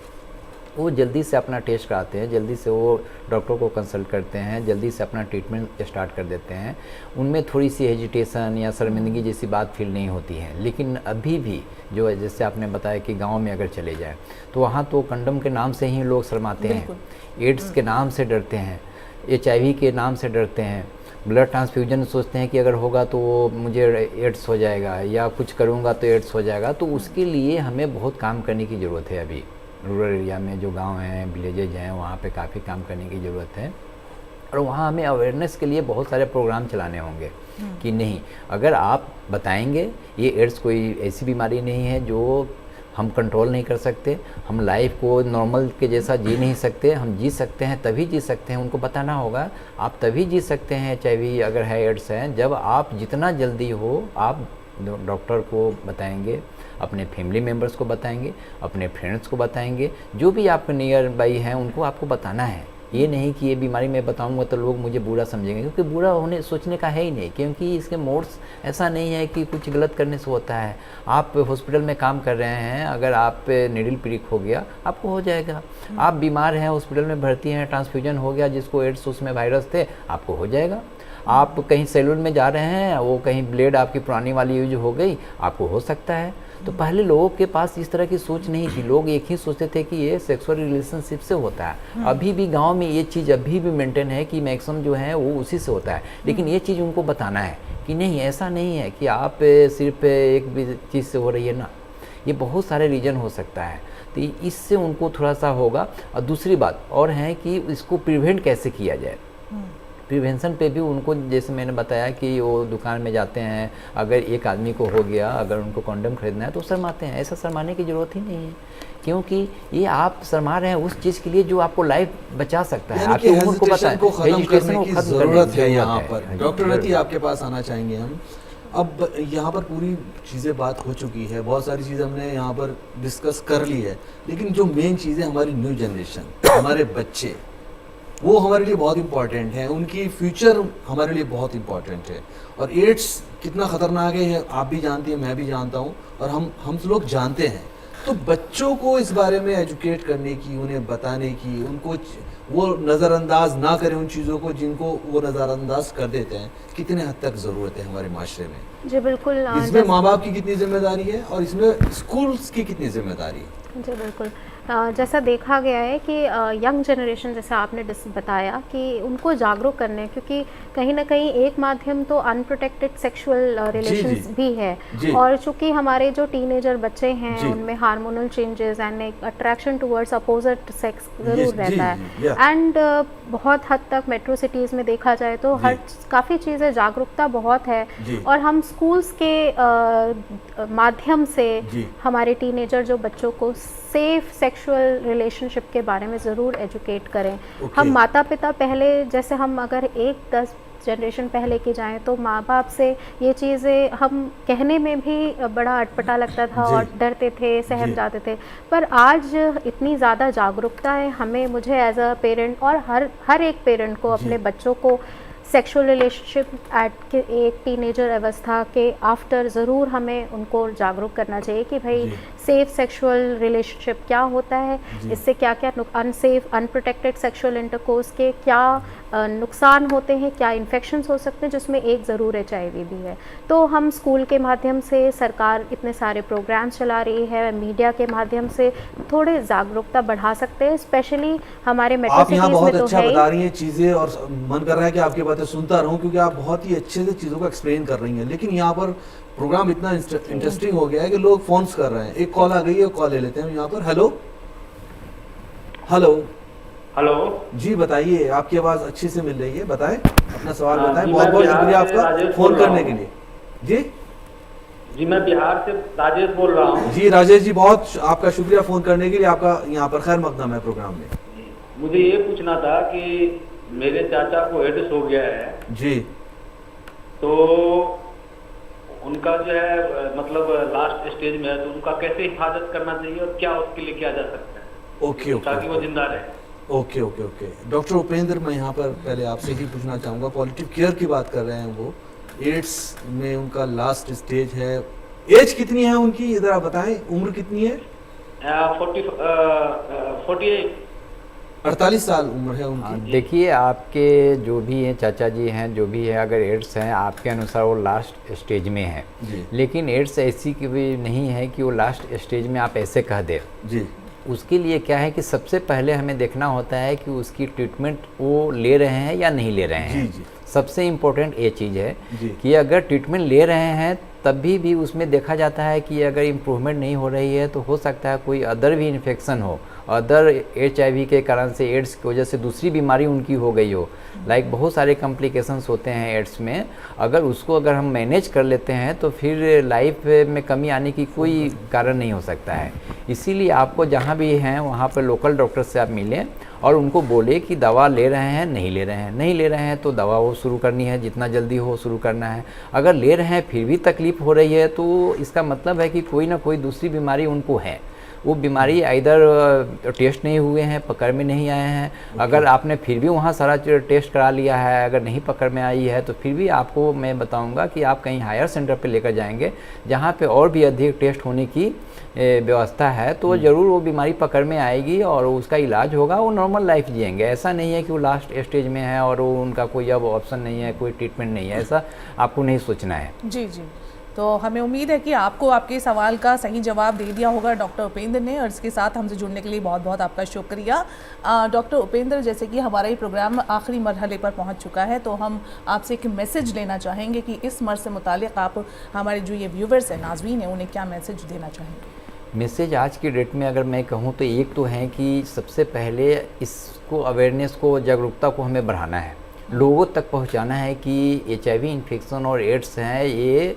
वो जल्दी से अपना टेस्ट कराते हैं, जल्दी से वो डॉक्टर को कंसल्ट करते हैं, जल्दी से अपना ट्रीटमेंट स्टार्ट कर देते हैं। उनमें थोड़ी सी हेजिटेशन या शर्मिंदगी जैसी बात फील नहीं होती है। लेकिन अभी भी जो जैसे आपने बताया कि गांव में अगर चले जाएं तो वहाँ तो कंडम के नाम से ही लोग शर्माते हैं, एड्स के नाम से डरते हैं, HIV के नाम से डरते हैं, ब्लड ट्रांसफ्यूजन सोचते हैं कि अगर होगा तो मुझे एड्स हो जाएगा, या कुछ करूँगा तो एड्स हो जाएगा। तो उसके लिए हमें बहुत काम करने की ज़रूरत है। अभी रूरल एरिया में जो गांव हैं, विलेजेज हैं, वहाँ पे काफ़ी काम करने की ज़रूरत है, और वहाँ हमें अवेयरनेस के लिए बहुत सारे प्रोग्राम चलाने होंगे कि नहीं, अगर आप बताएंगे ये एड्स कोई ऐसी बीमारी नहीं है जो हम कंट्रोल नहीं कर सकते, हम लाइफ को नॉर्मल के जैसा जी नहीं सकते, हम जी सकते हैं, तभी जी सकते हैं। उनको बताना होगा आप तभी जी सकते हैं HIV अगर है, एड्स है, जब आप जितना जल्दी हो आप डॉक्टर को बताएंगे, अपने फैमिली मेम्बर्स को बताएंगे, अपने फ्रेंड्स को बताएंगे, जो भी आपके नियर बाई हैं उनको आपको बताना है ये नहीं कि ये बीमारी मैं बताऊंगा तो लोग मुझे बुरा समझेंगे, क्योंकि बुरा होने सोचने का है ही नहीं, क्योंकि इसके मोड्स ऐसा नहीं है कि कुछ गलत करने से होता है। आप हॉस्पिटल में काम कर रहे हैं, अगर आप पे नीडल प्रिक हो गया आपको हो जाएगा। आप बीमार हैं, हॉस्पिटल में भर्ती हैं, ट्रांसफ्यूजन हो गया, जिसको एड्स उसमें वायरस थे, आपको हो जाएगा। आप कहीं सैलून में जा रहे हैं, वो कहीं ब्लेड आपकी पुरानी वाली यूज हो गई, आपको हो सकता है। तो पहले लोगों के पास इस तरह की सोच नहीं थी, लोग एक ही सोचते थे कि ये सेक्सुअल रिलेशनशिप से होता है। अभी भी गांव में ये चीज़ अभी भी मेंटेन है कि मैक्सिमम जो है वो उसी से होता है, लेकिन ये चीज़ उनको बताना है कि नहीं, ऐसा नहीं है कि आप सिर्फ एक भी चीज़ से हो रही है ना, ये बहुत सारे रीजन हो सकता है। तो इससे उनको थोड़ा सा होगा। और दूसरी बात और है कि इसको प्रिवेंट कैसे किया जाए। प्रिवेंशन पे भी उनको, जैसे मैंने बताया कि वो दुकान में जाते हैं, अगर एक आदमी को हो गया, अगर उनको कॉन्डम खरीदना है तो शर्माते हैं। ऐसा शर्माने की ज़रूरत ही नहीं है, क्योंकि ये आप शर्मा रहे हैं उस चीज़ के लिए जो आपको लाइफ बचा सकता है। आपकी उम्र को पता है, एजुकेशन की ज़रूरत है यहाँ पर। डॉक्टर रति, आपके पास आना चाहेंगे हम। अब यहाँ पर पूरी चीज़ें बात हो चुकी है, बहुत सारी चीज़ें हमने यहाँ पर डिस्कस कर ली है, लेकिन जो मेन चीज़ है हमारी न्यू जनरेशन, हमारे बच्चे, वो हमारे लिए बहुत इंपॉर्टेंट है, उनकी फ्यूचर हमारे लिए बहुत इंपॉर्टेंट है। और एड्स कितना ख़तरनाक है आप भी जानती हैं, मैं भी जानता हूँ, और हम लोग जानते हैं। तो बच्चों को इस बारे में एजुकेट करने की, उन्हें बताने की, उनको वो नज़रअंदाज ना करें उन चीज़ों को जिनको वो नज़रअंदाज कर देते हैं, कितने हद तक ज़रूरत है हमारे माशरे में? जी बिल्कुल। इसमें माँ बाप की कितनी जिम्मेदारी है और इसमें स्कूल्स की कितनी जिम्मेदारी है? जी बिल्कुल। जैसा देखा गया है कि यंग जनरेशन, जैसा आपने बताया कि उनको जागरूक करने, क्योंकि कहीं ना कहीं एक माध्यम तो अनप्रोटेक्टेड सेक्सुअल रिलेशंस भी है, और चूंकि हमारे जो टीनेजर बच्चे हैं उनमें हार्मोनल चेंजेस एंड एक अट्रैक्शन टुवर्ड्स अपोजिट सेक्स जरूर रहता है। एंड बहुत हद तक मेट्रो सिटीज़ में देखा जाए तो हर काफ़ी चीज़ें जागरूकता बहुत है, और हम स्कूल्स के माध्यम से हमारे टीनेजर जो बच्चों को सेफ सेक्सुअल रिलेशनशिप के बारे में ज़रूर एजुकेट करें। हम माता पिता पहले, जैसे हम अगर 10 जनरेशन पहले की जाएं तो माँ बाप से ये चीज़ें हम कहने में भी बड़ा अटपटा लगता था और डरते थे, सहम जाते थे। पर आज इतनी ज़्यादा जागरूकता है, हमें, मुझे एज अ पेरेंट और हर एक पेरेंट को अपने बच्चों को सेक्सुअल रिलेशनशिप एट एक टीनेजर अवस्था के आफ्टर ज़रूर हमें उनको जागरूक करना चाहिए कि भाई सेफ सेक्सुअल रिलेशनशिप क्या होता है, इससे क्या क्या अनसेफ अनप्रोटेक्टेड सेक्सुअल इंटरकोर्स के क्या नुकसान होते हैं, क्या इन्फेक्शंस हो सकते हैं, जिसमें एक ज़रूर HIV भी है। तो हम स्कूल के माध्यम से, सरकार इतने सारे प्रोग्राम्स चला रही है, मीडिया के माध्यम से थोड़े जागरूकता बढ़ा सकते हैं, स्पेशली हमारे मेट्रो सिटीज़ में। बहुत अच्छा बता रही हैं चीज़ें और मन कर रहा है कि आपकी बातें सुनता रहूं, क्योंकि आप बहुत ही अच्छे से चीज़ों को एक्सप्लेन कर रही हैं। लेकिन यहाँ पर प्रोग्राम इतना इंटरेस्टिंग हो गया है कि लोग फोन्स कर रहे हैं। एक कॉल आ गई है, कॉल ले लेते हैं यहाँ पर। हेलो हेलो हेलो जी, बताइए, आपकी आवाज़ अच्छी से मिल रही है, बताएं अपना सवाल बताएं। बहुत बहुत शुक्रिया आपका फोन करने के लिए। जी, मैं बिहार से राजेश बोल रहा हूँ। जी राजेश जी, बहुत आपका शुक्रिया फोन करने के लिए। आपका यहाँ पर खैर मकदम है प्रोग्राम में। मुझे ये पूछना था कि मेरे चाचा को एड्स हो गया है जी, तो उनका जो है मतलब लास्ट स्टेज में है, तो उनका कैसे हिफाजत करना चाहिए और क्या उसके लिए किया जा सकता है? ओके ओके, ताकि वो जिंदा रहे। Okay okay okay. Doctor Upendra, मैं यहाँ पर पहले आपसे ही पूछना चाहूँगा, पॉलिटिव केयर की बात कर रहे हैं वो, एड्स में उनका लास्ट स्टेज है, एज कितनी है उनकी, इधर आप बताएं, उम्र कितनी है? 48 साल उम्र है उनकी। देखिए, आपके जो भी हैं चाचा जी हैं, जो भी है, अगर एड्स हैं आपके अनुसार वो लास्ट स्टेज में है, लेकिन एड्स ऐसी की भी नहीं है कि वो लास्ट स्टेज में आप ऐसे कह दे जी। उसके लिए क्या है कि सबसे पहले हमें देखना होता है कि उसकी ट्रीटमेंट वो ले रहे हैं या नहीं ले रहे हैं। जी। सबसे इम्पोर्टेंट ये चीज़ है कि अगर ट्रीटमेंट ले रहे हैं तभी भी उसमें देखा जाता है कि अगर इम्प्रूवमेंट नहीं हो रही है तो हो सकता है कोई अदर भी इन्फेक्शन हो, अदर HIV के कारण से, एड्स की वजह से दूसरी बीमारी उनकी हो गई हो। लाइक बहुत सारे कॉम्प्लिकेशंस होते हैं एड्स में, अगर हम मैनेज कर लेते हैं तो फिर लाइफ में कमी आने की कोई कारण नहीं हो सकता है। इसीलिए आपको जहाँ भी हैं वहाँ पर लोकल डॉक्टर से आप मिलें और उनको बोले कि दवा ले रहे हैं, नहीं ले रहे हैं। नहीं ले रहे हैं तो दवा वो शुरू करनी है, जितना जल्दी हो शुरू करना है। अगर ले रहे हैं फिर भी तकलीफ़ हो रही है तो इसका मतलब है कि कोई ना कोई दूसरी बीमारी उनको है। वो बीमारी इधर टेस्ट नहीं हुए हैं, पकड़ में नहीं आए हैं। अगर आपने फिर भी वहाँ सारा टेस्ट करा लिया है, अगर नहीं पकड़ में आई है, तो फिर भी आपको मैं बताऊंगा कि आप कहीं हायर सेंटर पे लेकर जाएंगे जहाँ पे और भी अधिक टेस्ट होने की व्यवस्था है, तो ज़रूर वो बीमारी पकड़ में आएगी और उसका इलाज होगा, वो नॉर्मल लाइफ जिएंगे। ऐसा नहीं है कि वो लास्ट स्टेज में है और वो उनका कोई अब ऑप्शन नहीं है, कोई ट्रीटमेंट नहीं है, ऐसा आपको नहीं सोचना है। जी जी, तो हमें उम्मीद है कि आपको आपके सवाल का सही जवाब दे दिया होगा डॉक्टर उपेंद्र ने, और इसके साथ हमसे जुड़ने के लिए बहुत बहुत आपका शुक्रिया। डॉक्टर उपेंद्र, जैसे कि हमारा ये प्रोग्राम आखिरी मरहले पर पहुंच चुका है, तो हम आपसे एक मैसेज लेना चाहेंगे कि इस मर्ज से मुतालिक आप हमारे जो ये व्यूवर्स हैं, नाज़रीन हैं, उन्हें क्या मैसेज देना चाहेंगे? मैसेज आज की डेट में अगर मैं कहूँ तो एक तो है कि सबसे पहले इसको अवेयरनेस को, जागरूकता को हमें बढ़ाना है, लोगों तक पहुँचाना है कि HIV इन्फेक्शन और एड्स हैं, ये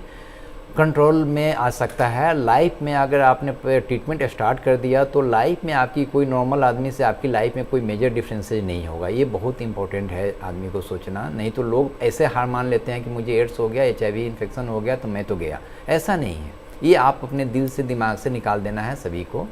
कंट्रोल में आ सकता है। लाइफ में अगर आपने ट्रीटमेंट स्टार्ट कर दिया तो लाइफ में आपकी कोई नॉर्मल आदमी से आपकी लाइफ में कोई मेजर डिफरेंसेज नहीं होगा। ये बहुत इंपॉर्टेंट है आदमी को सोचना, नहीं तो लोग ऐसे हार मान लेते हैं कि मुझे एड्स हो गया, HIV इन्फेक्शन हो गया तो मैं तो गया। ऐसा नहीं है, ये आप अपने दिल से, दिमाग से निकाल देना है सभी को,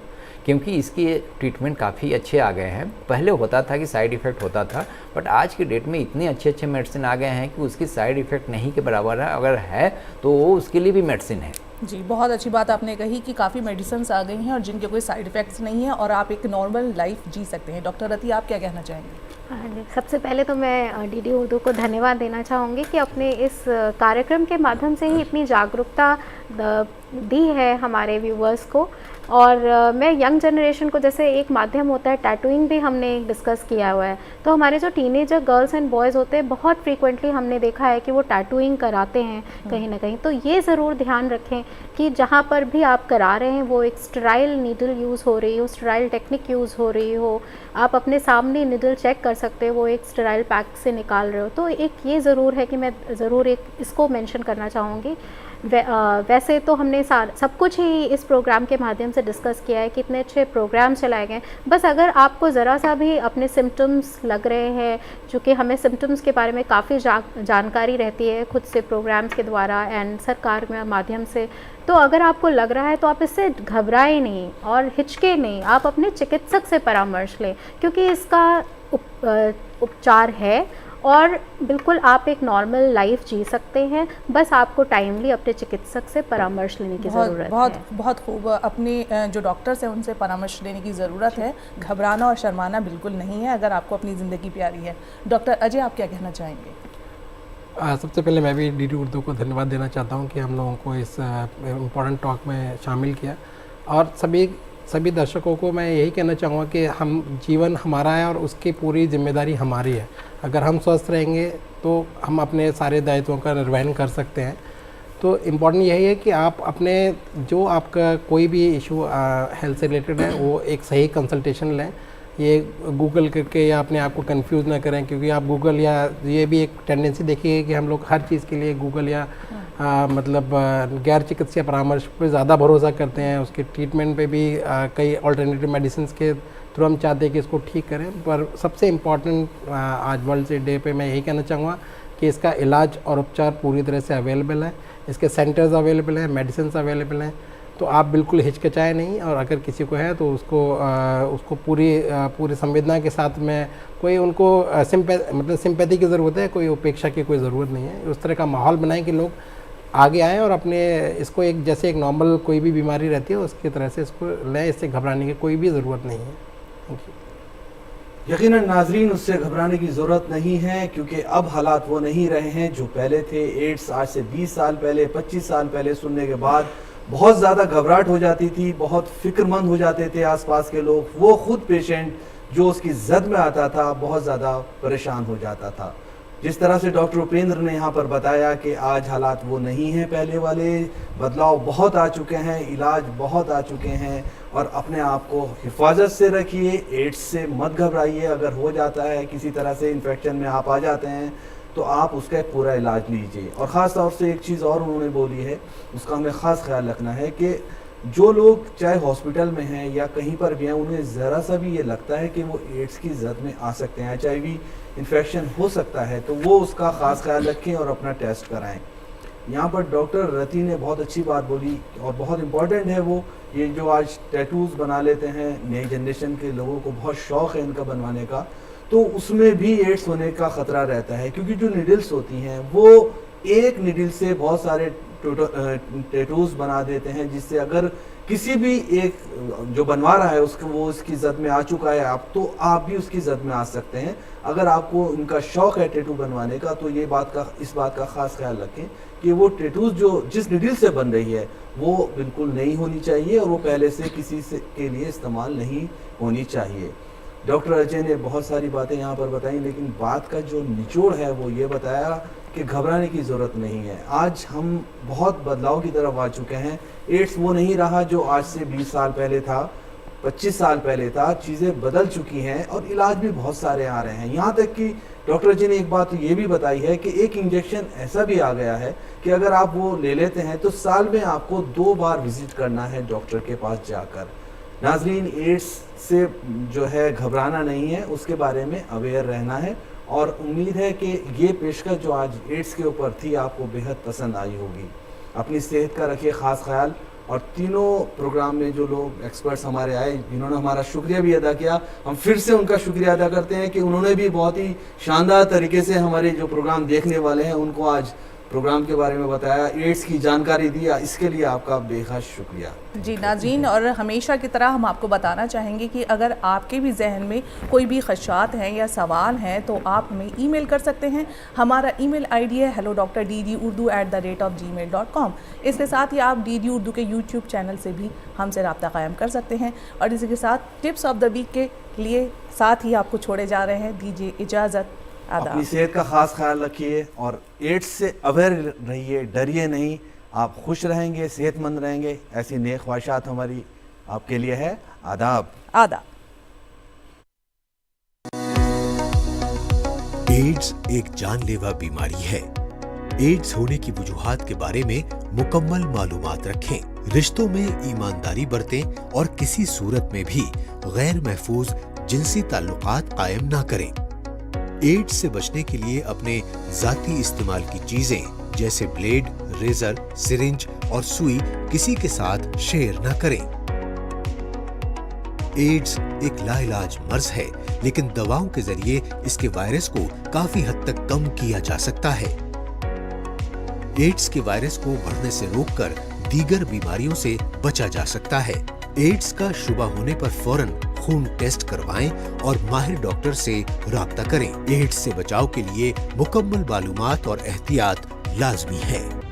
क्योंकि इसकी ट्रीटमेंट काफ़ी अच्छे आ गए हैं। पहले होता था कि साइड इफ़ेक्ट होता था, बट आज की डेट में इतने अच्छे अच्छे मेडिसिन आ गए हैं कि उसकी साइड इफ़ेक्ट नहीं के बराबर है, अगर है तो वो उसके लिए भी मेडिसिन है। जी, बहुत अच्छी बात आपने कही कि काफ़ी मेडिसिन आ गई हैं और जिनके कोई साइड इफ़ेक्ट्स नहीं हैं और आप एक नॉर्मल लाइफ जी सकते हैं। डॉक्टर रति, आप क्या कहना चाहेंगे? हाँ जी, सबसे पहले तो मैं DD उर्दू को धन्यवाद देना चाहूँगी कि अपने इस कार्यक्रम के माध्यम से ही इतनी जागरूकता दी है हमारे व्यूवर्स को। और मैं यंग जनरेशन को, जैसे एक माध्यम होता है टैटूइंग भी हमने डिस्कस किया हुआ है, तो हमारे जो टीनेजर गर्ल्स एंड बॉयज़ होते हैं बहुत फ्रीक्वेंटली हमने देखा है कि वो टैटूइंग कराते हैं कहीं ना कहीं। तो ये ज़रूर ध्यान रखें कि जहाँ पर भी आप करा रहे हैं वो एक स्टेराइल नीडल यूज़ हो रही हो, स्टेराइल टेक्निक यूज़ हो रही हो, आप अपने सामने नीडल चेक कर सकते हो वो एक स्टेराइल पैक से निकाल रहे हो। तो एक ये ज़रूर है कि मैं ज़रूर एक इसको मेंशन करना चाहूँगी। वैसे तो हमने सब कुछ ही इस प्रोग्राम के माध्यम से डिस्कस किया है, कितने अच्छे प्रोग्राम चलाए गए। बस अगर आपको ज़रा सा भी अपने सिम्टम्स लग रहे हैं, चूँकि हमें सिम्टम्स के बारे में काफ़ी जानकारी रहती है खुद से प्रोग्राम्स के द्वारा एंड सरकार के माध्यम से, तो अगर आपको लग रहा है तो आप इससे घबराएं नहीं और हिचके नहीं, आप अपने चिकित्सक से परामर्श लें, क्योंकि इसका उपचार है और बिल्कुल आप एक नॉर्मल लाइफ जी सकते हैं। बस आपको टाइमली अपने चिकित्सक से परामर्श लेने की ज़रूरत है। बहुत खूब, अपने जो डॉक्टर्स हैं उनसे परामर्श लेने की ज़रूरत है, घबराना और शर्माना बिल्कुल नहीं है अगर आपको अपनी ज़िंदगी प्यारी है। डॉक्टर अजय, आप क्या कहना चाहेंगे? सबसे पहले मैं भी DD उर्दू को धन्यवाद देना चाहता हूँ कि हम लोगों को इस इम्पोर्टेंट टॉक में शामिल किया, और सभी दर्शकों को मैं यही कहना चाहूँगा कि हम जीवन हमारा है और उसकी पूरी जिम्मेदारी हमारी है। अगर हम स्वस्थ रहेंगे तो हम अपने सारे दायित्वों का निर्वहन कर सकते हैं। तो इम्पॉर्टेंट यही है कि आप अपने जो आपका कोई भी इशू हेल्थ से रिलेटेड है वो एक सही कंसल्टेशन लें। ये गूगल करके या अपने आप को कंफ्यूज ना करें, क्योंकि आप गूगल, या ये भी एक टेंडेंसी देखी है कि हम लोग हर चीज़ के लिए गूगल या मतलब गैर चिकित्सीय परामर्श पे ज़्यादा भरोसा करते हैं। उसके ट्रीटमेंट पे भी कई ऑल्टरनेटिव मेडिसिन के थ्रू हम चाहते हैं कि इसको ठीक करें। पर सबसे इम्पॉर्टेंट आज वर्ल्ड से डे पे मैं यही कहना चाहूँगा कि इसका इलाज और उपचार पूरी तरह से अवेलेबल है, इसके सेंटर्स अवेलेबल हैं, मेडिसिन अवेलेबल हैं। तो आप बिल्कुल हिचकिचाए नहीं, और अगर किसी को है तो उसको पूरी संवेदना के साथ में, कोई उनको सिंपैथी की ज़रूरत है, कोई उपेक्षा की कोई ज़रूरत नहीं है। उस तरह का माहौल बनाएं कि लोग आगे आएँ और अपने इसको एक जैसे एक नॉर्मल कोई भी बीमारी रहती है उसकी तरह से इसको लें, इससे घबराने की कोई भी ज़रूरत नहीं है। Thank you. यकीनन नाजरीन, उससे घबराने की ज़रूरत नहीं है, क्योंकि अब हालात वो नहीं रहे हैं जो पहले थे। एड्स आज से 20 साल पहले, 25 साल पहले सुनने के बाद बहुत ज़्यादा घबराहट हो जाती थी, बहुत फिक्रमंद हो जाते थे आसपास के लोग। वो खुद पेशेंट जो उसकी जद में आता था बहुत ज़्यादा परेशान हो जाता था। जिस तरह से डॉक्टर उपेंद्र ने यहाँ पर बताया कि आज हालात वो नहीं हैं पहले वाले, बदलाव बहुत आ चुके हैं, इलाज बहुत आ चुके हैं, और अपने आप को हिफाजत से रखिए, एड्स से मत घबराइए। अगर हो जाता है किसी तरह से इन्फेक्शन में आप आ जाते हैं तो आप उसका एक पूरा इलाज लीजिए। और ख़ास तौर से एक चीज़ और उन्होंने बोली है, उसका हमें ख़ास ख्याल रखना है कि जो लोग चाहे हॉस्पिटल में हैं या कहीं पर भी हैं, उन्हें ज़रा सा भी ये लगता है कि वो एड्स की जद में आ सकते हैं, HIV इन्फेक्शन हो सकता है, तो वो उसका ख़ास ख्याल रखें और अपना टेस्ट कराएं। यहाँ पर डॉक्टर रति ने बहुत अच्छी बात बोली और बहुत इम्पोर्टेंट है वो, ये जो आज टैटूज बना लेते हैं, नई जनरेशन के लोगों को बहुत शौक है इनका बनवाने का, तो उसमें भी एड्स होने का खतरा रहता है, क्योंकि जो निडल्स होती हैं वो एक निडल से बहुत सारे टैटूज बना देते हैं, जिससे अगर किसी भी एक जो बनवा रहा है उसको वो उसकी जद में आ चुका है आप, तो आप भी उसकी जद में आ सकते हैं। अगर आपको इनका शौक है टैटू बनवाने का, तो इस बात का खास ख्याल रखें कि वो टैटूज जो जिस निडल से बन रही है वो बिल्कुल नहीं होनी चाहिए और वो पहले से किसी से के लिए इस्तेमाल नहीं होनी चाहिए। डॉक्टर अजय ने बहुत सारी बातें यहाँ पर बताई, लेकिन बात का जो निचोड़ है वो ये बताया कि घबराने की ज़रूरत नहीं है। आज हम बहुत बदलाव की तरफ आ चुके हैं। एड्स वो नहीं रहा जो आज से 20 साल पहले था, 25 साल पहले था। चीज़ें बदल चुकी हैं और इलाज भी बहुत सारे आ रहे हैं। यहाँ तक कि डॉक्टर जी ने एक बात ये भी बताई है कि एक इंजेक्शन ऐसा भी आ गया है कि अगर आप वो ले लेते हैं तो साल में आपको 2 बार विजिट करना है डॉक्टर के पास जाकर। नाजरीन, एड्स से जो है घबराना नहीं है, उसके बारे में अवेयर रहना है और उम्मीद है कि ये पेशकश जो आज एड्स के ऊपर थी आपको बेहद पसंद आई होगी। अपनी सेहत का रखिए ख़ास ख्याल। और तीनों प्रोग्राम में जो लोग एक्सपर्ट्स हमारे आए, जिन्होंने हमारा शुक्रिया भी अदा किया, हम फिर से उनका शुक्रिया अदा करते हैं कि उन्होंने भी बहुत ही शानदार तरीके से हमारे जो प्रोग्राम देखने वाले हैं उनको आज प्रोग्राम के बारे में बताया, एड्स की जानकारी दी। इसके लिए आपका बेहद शुक्रिया। जी नाज़रीन, और हमेशा की तरह हम आपको बताना चाहेंगे कि अगर आपके भी जहन में कोई भी खदशात हैं या सवाल हैं तो आप हमें ईमेल कर सकते हैं। हमारा ईमेल आईडी है hello.ddurdu@gmail.com। इसके साथ ही आप DD उर्दू के यूट्यूब चैनल से भी हमसे रब्ता कायम कर सकते हैं। और इसी के साथ टिप्स ऑफ द वीक के लिए साथ ही आपको छोड़े जा रहे हैं। दीजिए इजाज़त। अपनी सेहत का खास ख्याल रखिए और एड्स से अवेयर रहिए, डरिए नहीं। आप खुश रहेंगे, सेहतमंद रहेंगे, ऐसी नेक ख्वाहिशात हमारी आपके लिए है। आदाब। आदाब। एड्स एक जानलेवा बीमारी है। एड्स होने की वजूहात के बारे में मुकम्मल मालूमात रखें, रिश्तों में ईमानदारी बरतें और किसी सूरत में भी गैर महफूज जिनसी ताल्लुकात कायम ना करें। एड्स से बचने के लिए अपने जाती इस्तेमाल की चीजें जैसे ब्लेड, रेजर, सिरिंज और सुई किसी के साथ शेयर न करें। एड्स एक लाइलाज मर्ज है, लेकिन दवाओं के जरिए इसके वायरस को काफी हद तक कम किया जा सकता है। एड्स के वायरस को बढ़ने से रोककर दीगर बीमारियों से बचा जा सकता है। एड्स का शुबा होने पर फौरन खून टेस्ट करवाएं और माहिर डॉक्टर से राब्ता करें। एड्स से बचाव के लिए मुकम्मल मालूमात और एहतियात लाजमी है।